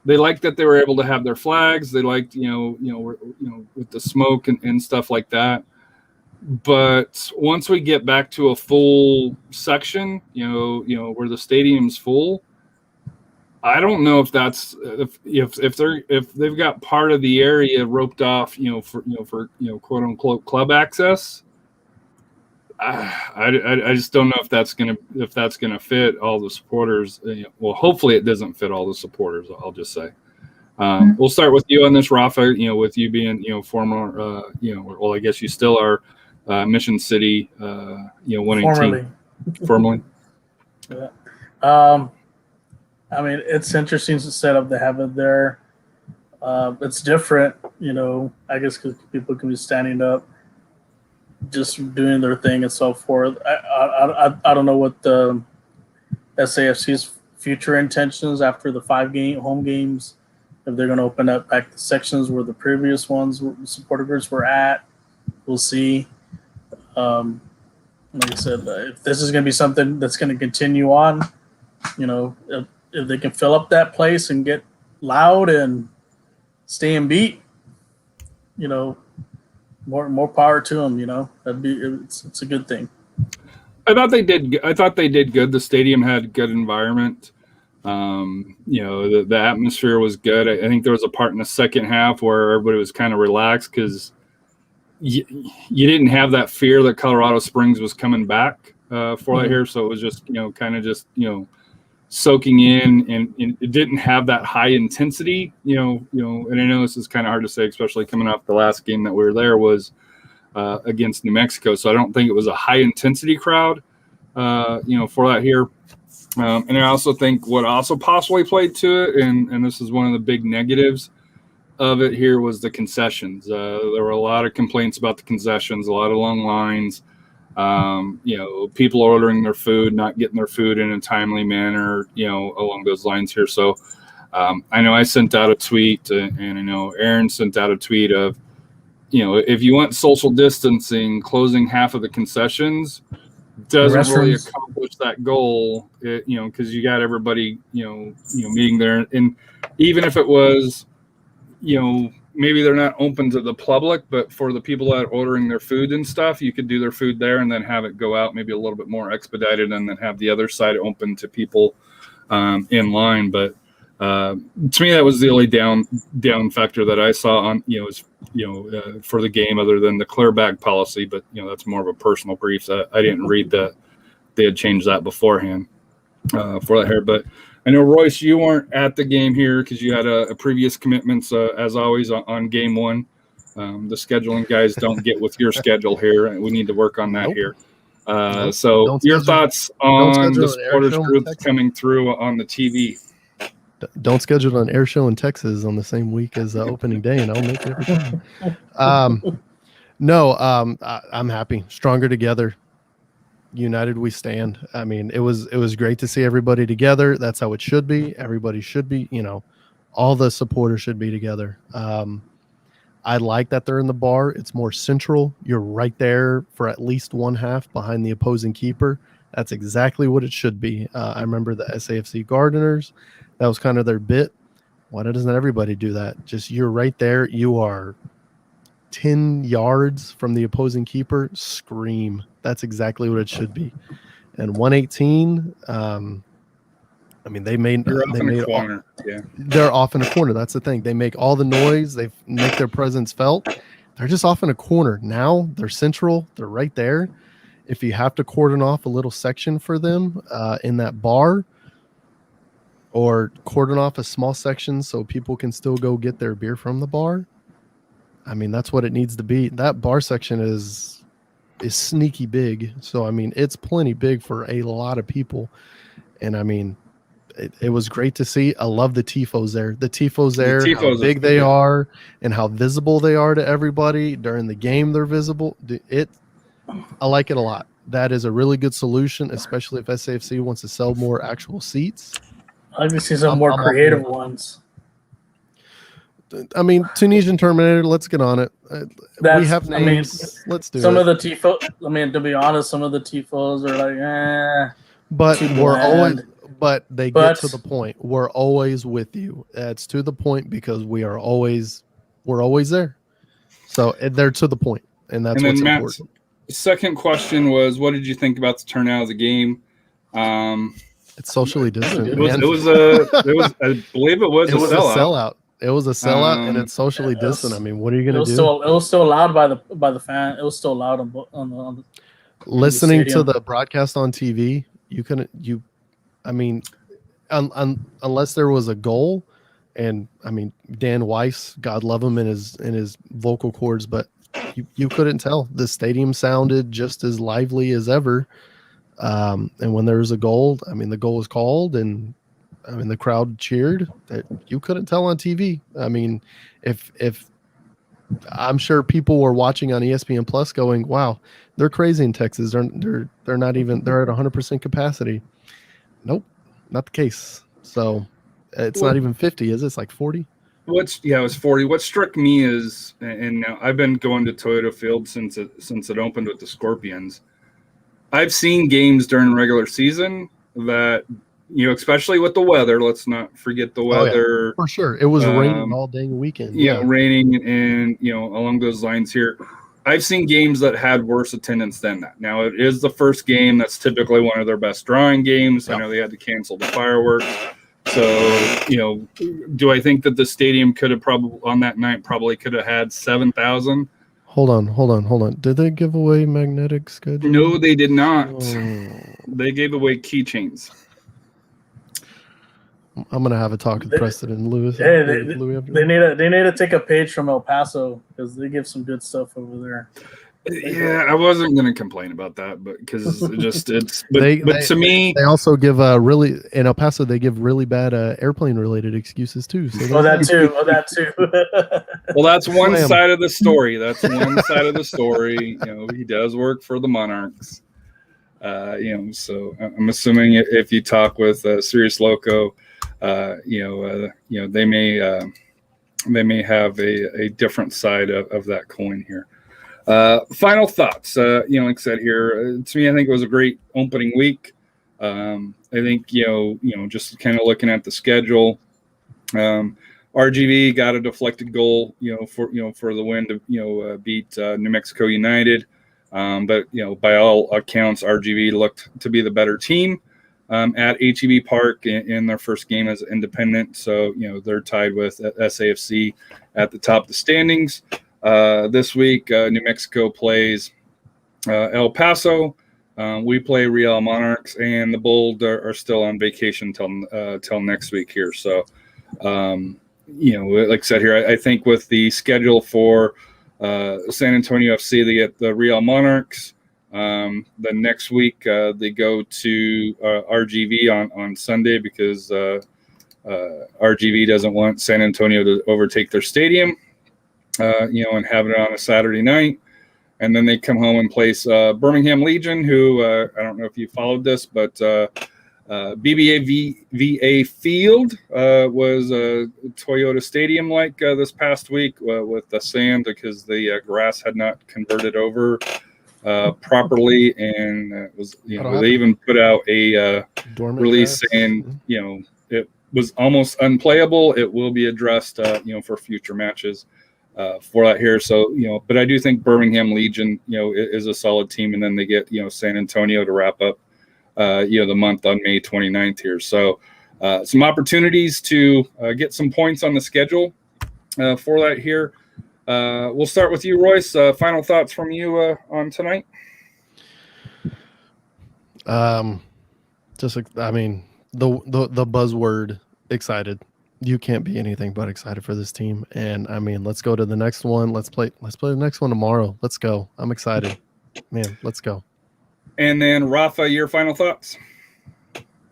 they liked that they were able to have their flags. They liked with the smoke and stuff like that. But once we get back to a full section, where the stadium's full, I don't know if that's if they've got part of the area roped off, for quote unquote club access. I just don't know if that's gonna fit all the supporters. Well, hopefully it doesn't fit all the supporters. I'll just say. We'll start with you on this, Rafa. With you being former, well, I guess you still are Mission City, winning team. Formerly. Yeah. I mean, it's interesting to set up to have it there. It's different, I guess because people can be standing up, just doing their thing and so forth. I don't know what the SAFC's future intentions after the 5 home games, if they're going to open up back the sections where the previous ones supporter groups were at. We'll see. Like I said, if this is going to be something that's going to continue on, if they can fill up that place and get loud and stay and beat, more power to them. It's a good thing. I thought they did good. The stadium had good environment. The atmosphere was good. I think there was a part in the second half where everybody was kind of relaxed because you didn't have that fear that Colorado Springs was coming back for that here. So it was just kind of just soaking in, and it didn't have that high intensity. And I know this is kind of hard to say, especially coming off the last game that we were there was against New Mexico. So I don't think it was a high intensity crowd, for that here. And I also think what also possibly played to it, and this is one of the big negatives of it here, was the concessions. There were a lot of complaints about the concessions, a lot of long lines. People ordering their food, not getting their food in a timely manner, along those lines here. So I know I sent out a tweet, and I know Aaron sent out a tweet of, if you want social distancing, closing half of the concessions doesn't really accomplish that goal, because you got everybody, meeting there. And even if it was, maybe they're not open to the public, but for the people that are ordering their food and stuff, you could do their food there and then have it go out maybe a little bit more expedited, and then have the other side open to people in line. But to me, that was the only down factor that I saw on, for the game, other than the clear bag policy. But that's more of a personal brief. I didn't read that they had changed that beforehand for that here. But I know, Royce, you weren't at the game here because you had a previous commitments, as always, on game one. The scheduling guys don't get with your schedule here, and we need to work on that here. So your thoughts on the supporters group coming through on the TV? Don't schedule an air show in Texas on the same week as opening day, and I'll make it every time. I'm happy. Stronger together. United we stand. I mean, it was great to see everybody together. That's how it should be. Everybody should be, all the supporters should be together. I like that they're in the bar. It's more central. You're right there for at least one half behind the opposing keeper. That's exactly what it should be. I remember the SAFC Gardeners. That was kind of their bit. Why doesn't everybody do that? Just you're right there. You are 10 yards from the opposing keeper. Scream. That's exactly what it should be. And 118, they made a corner. They're off in a corner. That's the thing. They make all the noise. They make their presence felt. They're just off in a corner. Now they're central. They're right there. If you have to cordon off a little section for them in that bar, or cordon off a small section so people can still go get their beer from the bar, that's what it needs to be. That bar section is sneaky big. So, it's plenty big for a lot of people. And, it was great to see. I love the tifos there. How big they are and how visible they are to everybody. During the game, they're visible. I like it a lot. That is a really good solution, especially if SAFC wants to sell more actual seats. I'd like to see some more creative ones. Tunisian Terminator, let's get on it. We have names. Let's do some it. Some of the tifos, to be honest, some of the tifos are like, But they get to the point. We're always with you. It's to the point because we're always there. So they're to the point, and that's what's important. The second question was, what did you think about the turnout of the game? It's socially distant. I believe it was a sellout. It was a sellout, and it's socially distant. What are you going to do? It was still loud by the fan. It was still loud on the listening to the broadcast on TV. You couldn't. Unless there was a goal, and Dan Weiss, God love him, in his vocal cords, but you couldn't tell. The stadium sounded just as lively as ever. And when there was a goal, the goal was called, and the crowd cheered. That you couldn't tell on TV. If I'm sure people were watching on ESPN Plus, going, "Wow, they're crazy in Texas. They're not even. They're at 100% capacity." Nope, not the case. So it's not even 50, is it? It's like 40. It was 40. What struck me is, and now I've been going to Toyota Field since it opened with the Scorpions. I've seen games during regular season that, especially with the weather, let's not forget the weather. For sure. It was raining all day weekend. Raining and, along those lines here. I've seen games that had worse attendance than that. Now, it is the first game. That's typically one of their best drawing games. I know they had to cancel the fireworks. So, do I think that the stadium could have on that night could have had 7,000? Hold on. Did they give away magnetic schedule? No, they did not. They gave away keychains. I'm gonna have a talk with Preston and Lewis. Hey, they need to take a page from El Paso because they give some good stuff over there. Yeah, I wasn't going to complain about that, but because to me, they also give in El Paso they give really bad airplane related excuses too. So that too. Well, that's one side of the story. He does work for the Monarchs. So I'm assuming if you talk with Sirius Loco, they may have a different side of that coin here. Final thoughts. Like I said here, to me, I think it was a great opening week. I think just kind of looking at the schedule, RGV got a deflected goal, for the win to beat New Mexico United. But by all accounts, RGV looked to be the better team at HEB Park in their first game as independent. So they're tied with SAFC at the top of the standings. This week, New Mexico plays El Paso. We play Real Monarchs, and the Bold are still on vacation till next week here. So, like I said here, I think with the schedule for San Antonio FC, they get the Real Monarchs. The next week, they go to RGV on Sunday because RGV doesn't want San Antonio to overtake their stadium, and have it on a Saturday night. And then they come home and place Birmingham Legion, who I don't know if you followed this, but BBVA Field was a Toyota Stadium like this past week with the sand because the grass had not converted over properly, and it was they even put out a release saying it was almost unplayable. It will be addressed for future matches. For that here. So, but I do think Birmingham Legion, is a solid team. And then they get, San Antonio to wrap up, the month on May 29th here. So some opportunities to get some points on the schedule for that here. We'll start with you, Royce. Final thoughts from you on tonight? The buzzword excited. You can't be anything but excited for this team. And let's go to the next one. Let's play the next one tomorrow. Let's go. I'm excited, man. Let's go. And then Rafa, your final thoughts?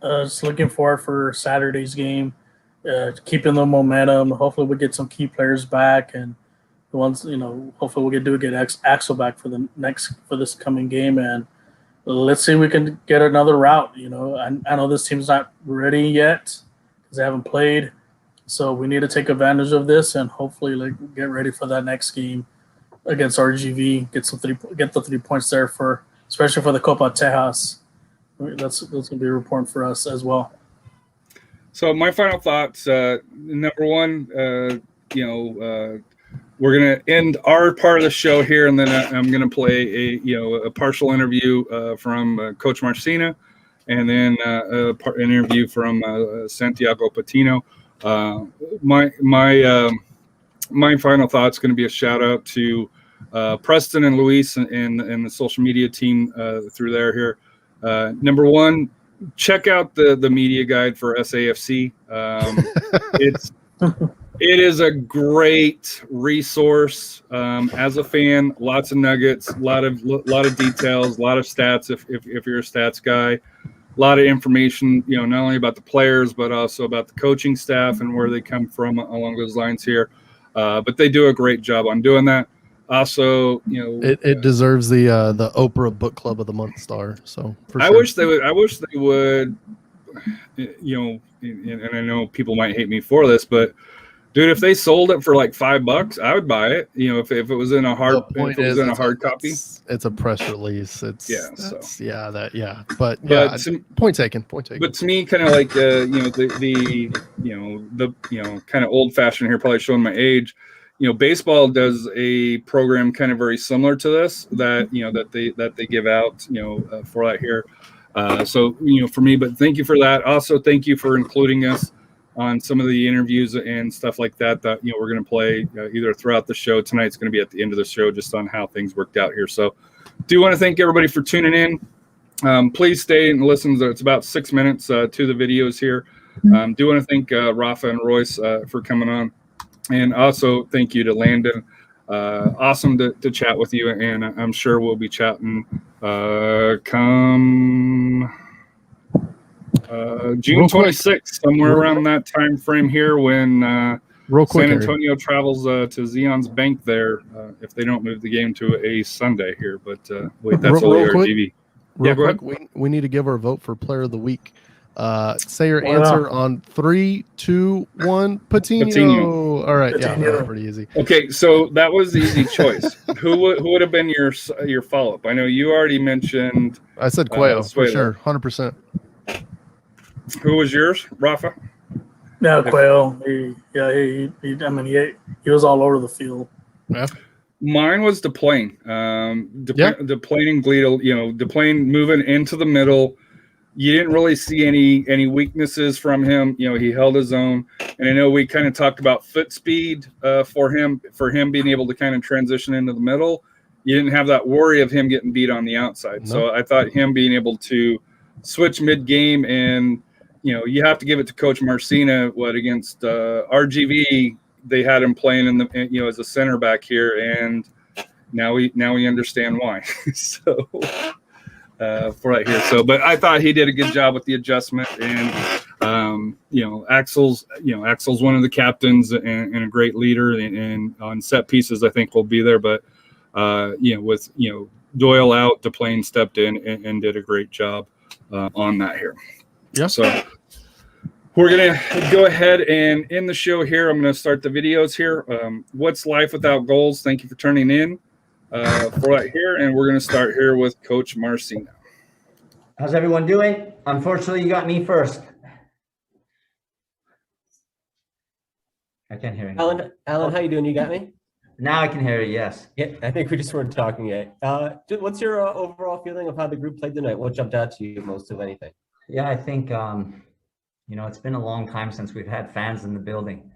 Just looking forward for Saturday's game, keeping the momentum. Hopefully we get some key players back, and the ones, hopefully we'll get Axel back for this coming game. And let's see if we can get another route. I know this team's not ready yet because they haven't played. So we need to take advantage of this and hopefully get ready for that next game against RGV. Get the 3 points there especially for the Copa Tejas. That's going to be important for us as well. So my final thoughts. Number one, we're going to end our part of the show here, and then I'm going to play a partial interview from Coach Marcina, and then an interview from Santiago Patino. My final thought is going to be a shout out to Preston and Luis and the social media team through there here. Number one, check out the media guide for SAFC. It is a great resource as a fan. Lots of nuggets, a lot of details, a lot of stats. If you're a stats guy. A lot of information, not only about the players, but also about the coaching staff and where they come from along those lines here. But they do a great job on doing that. Also, it deserves the Oprah Book Club of the Month star. So I wish they would, and I know people might hate me for this, but dude, if they sold it for like $5, I would buy it. If it was in a hard copy. It's a press release. But point taken. But to me, kind of like the kind of old fashioned here, probably showing my age. Baseball does a program kind of very similar to this that they give out for that here. So for me, but thank you for that. Also, thank you for including us on some of the interviews and stuff like that we're going to play either throughout the show. Tonight's going to be at the end of the show, just on how things worked out here. So do want to thank everybody for tuning in. Please stay and listen. It's about 6 minutes to the videos here. Do want to thank Rafa and Royce for coming on, and also thank you to Landon. Awesome to chat with you, and I'm sure we'll be chatting come June 26th, somewhere around that time frame here, when San Antonio travels to Zion's Bank there, if they don't move the game to a Sunday here. But wait, that's only our TV. Real quick, we need to give our vote for Player of the Week. Say your answer on 3, 2, 1. Patino. All right, Patino. Yeah, that's pretty easy. Okay, so that was the easy choice. Who would have been your follow up? I know you already mentioned. I said Cuello for sure, 100%. Who was yours, Rafa? Yeah, Quayle. I mean, he was all over the field. Yeah. Mine was DePlane. DePlane and Gleedle, DePlane moving into the middle. You didn't really see any weaknesses from him. He held his own. And I know we kind of talked about foot speed for him being able to kind of transition into the middle. You didn't have that worry of him getting beat on the outside. No. So I thought him being able to switch mid-game, and you have to give it to Coach Marcina. Against RGV, they had him playing in the as a center back here, and now we understand why. So for right here. So, but I thought he did a good job with the adjustment, and Axel's one of the captains and a great leader, and on set pieces I think will be there, but with Doyle out, DePlane stepped in and did a great job on that here. Yeah. So we're going to go ahead and end the show here. I'm going to start the videos here. What's life without goals? Thank you for turning in for right here. And we're going to start here with Coach Marcina. How's everyone doing? Unfortunately, you got me first. I can't hear you. Alan, how you doing? You got me? Now I can hear you, yes. Yeah, I think we just weren't talking yet. What's your overall feeling of how the group played tonight? What jumped out to you most of anything? Yeah, I think, it's been a long time since we've had fans in the building.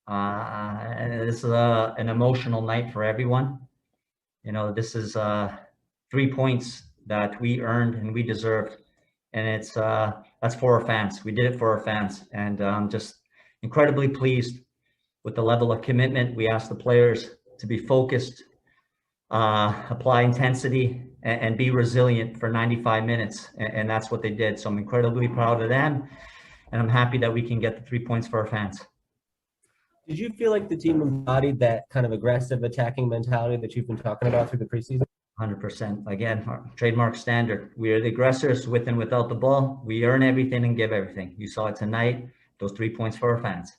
And this is an emotional night for everyone. This is 3 points that we earned and we deserved. And that's for our fans. We did it for our fans. And I'm just incredibly pleased with the level of commitment. We asked the players to be focused, apply intensity, and be resilient for 95 minutes. And that's what they did. So I'm incredibly proud of them. And I'm happy that we can get the 3 points for our fans. Did you feel like the team embodied that kind of aggressive attacking mentality that you've been talking about through the preseason? 100%. Again, our trademark standard. We are the aggressors with and without the ball. We earn everything and give everything. You saw it tonight. Those 3 points for our fans.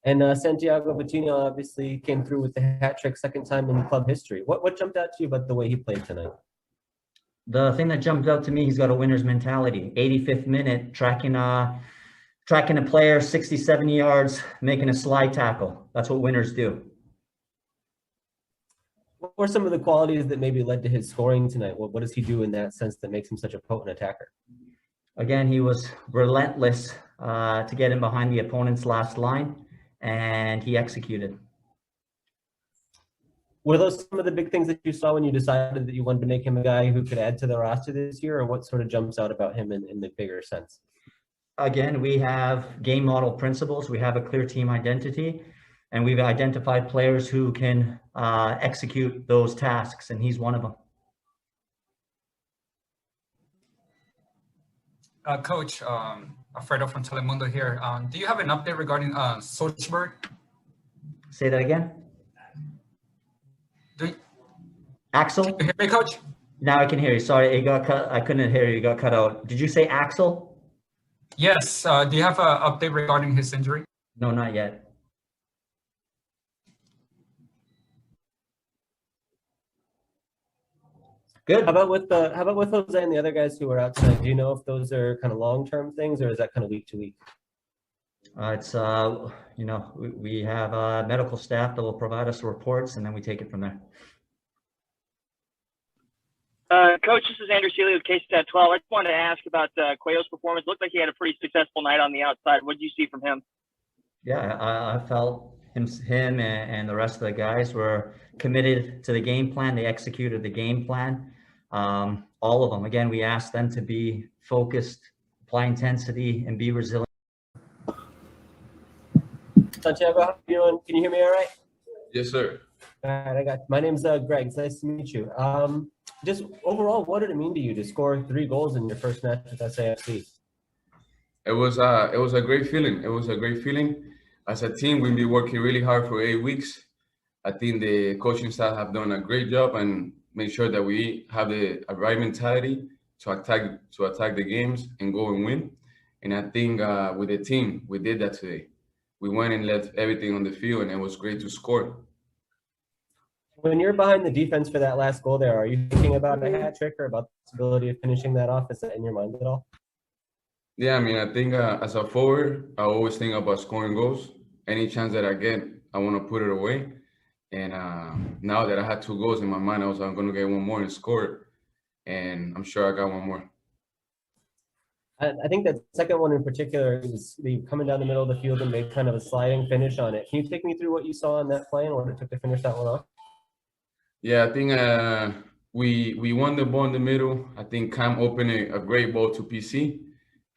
And Santiago Patino obviously came through with the hat trick, second time in club history. What jumped out to you about the way he played tonight? The thing that jumped out to me, he's got a winner's mentality. 85th minute, tracking a player 60, 70 yards, making a slide tackle. That's what winners do. What were some of the qualities that maybe led to his scoring tonight? What does he do in that sense that makes him such a potent attacker? Again, he was relentless to get in behind the opponent's last line, and he executed. Were those some of the big things that you saw when you decided that you wanted to make him a guy who could add to the roster this year, or what sort of jumps out about him in the bigger sense? Again, we have game model principles. We have a clear team identity, and we've identified players who can execute those tasks, and he's one of them. Coach, Alfredo from Telemundo here. Do you have an update regarding Switchbacks? Say that again. Axel? Can you hear me, Coach? Now I can hear you. Sorry, it got cut. I couldn't hear you. You got cut out. Did you say Axel? Yes. Do you have an update regarding his injury? No, not yet. Good. How about with Jose and the other guys who are out tonight? Do you know if those are kind of long-term things, or is that kind of week to week? It's we have medical staff that will provide us reports, and then we take it from there. Coach, this is Andrew Seeley with KSTAT 12. I just wanted to ask about Quayo's performance. Looked like he had a pretty successful night on the outside. What did you see from him? Yeah, I felt him and the rest of the guys were committed to the game plan. They executed the game plan. All of them. Again, we asked them to be focused, apply intensity, and be resilient. Santiago, how are you doing? Can you hear me all right? Yes, sir. All right, my name's Greg. It's nice to meet you. Just overall, what did it mean to you to score 3 goals in your first match with SAFC? It was a great feeling. It was a great feeling. As a team, we've been working really hard for 8 weeks. I think the coaching staff have done a great job and made sure that we have the right mentality to attack the games and go and win. And I think with the team, we did that today. We went and left everything on the field, and it was great to score. When you're behind the defense for that last goal there, are you thinking about a hat trick or about the possibility of finishing that off? Is that in your mind at all? Yeah, I mean, I think as a forward, I always think about scoring goals. Any chance that I get, I want to put it away. And now that I had 2 goals in my mind, I'm going to get one more and score it. And I'm sure I got one more. I think that second one in particular is the coming down the middle of the field and made kind of a sliding finish on it. Can you take me through what you saw on that play and what it took to finish that one off? Yeah, I think we won the ball in the middle. I think Cam opened a great ball to PC.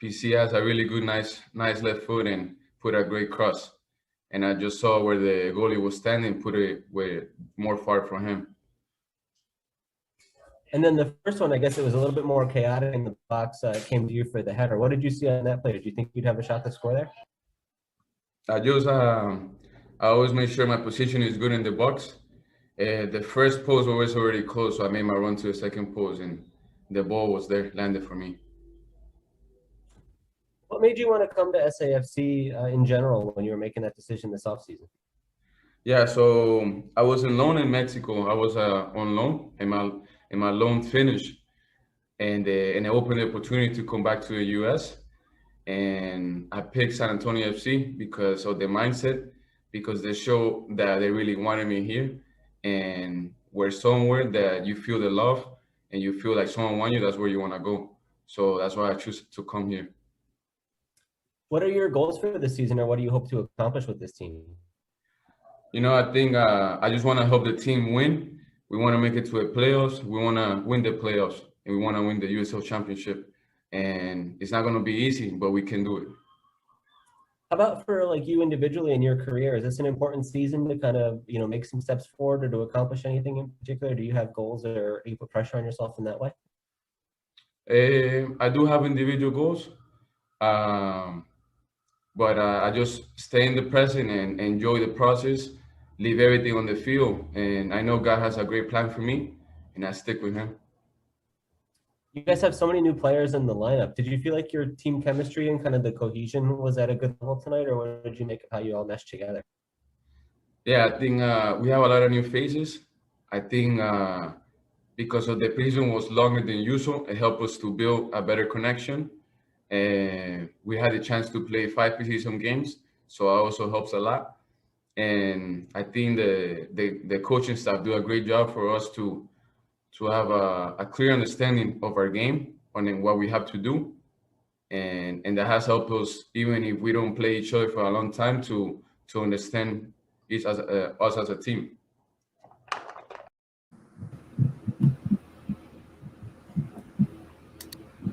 PC has a really good, nice left foot and put a great cross. And I just saw where the goalie was standing, put it more far from him. And then the first one, I guess it was a little bit more chaotic in the box. Came to you for the header. What did you see on that play? Did you think you'd have a shot to score there? I always make sure my position is good in the box. The first post was already close, so I made my run to the second post, and the ball was there, landed for me. What made you want to come to SAFC in general when you were making that decision this offseason? Yeah, so I was on loan in Mexico. I was on loan, and my loan finished, and it opened the opportunity to come back to the U.S. And I picked San Antonio FC because of the mindset, because they show that they really wanted me here, and we're somewhere that you feel the love and you feel like someone wants you. That's where you want to go. So that's why I choose to come here. What are your goals for this season, or what do you hope to accomplish with this team? You know, I think I just want to help the team win. We want to make it to the playoffs. We want to win the playoffs, and we want to win the USL Championship. And it's not going to be easy, but we can do it. How about for like you individually in your career? Is this an important season to kind of, make some steps forward or to accomplish anything in particular? Do you have goals or you put pressure on yourself in that way? I do have individual goals, but I just stay in the present and enjoy the process, leave everything on the field. And I know God has a great plan for me, and I stick with him. You guys have so many new players in the lineup. Did you feel like your team chemistry and kind of the cohesion was at a good level tonight, or what did you make of how you all meshed together? Yeah, I think we have a lot of new faces. I think because of the preseason was longer than usual, it helped us to build a better connection. And we had the chance to play 5 preseason games, so it also helps a lot. And I think the coaching staff do a great job for us to have a clear understanding of our game and what we have to do. And that has helped us, even if we don't play each other for a long time, to understand us as a team.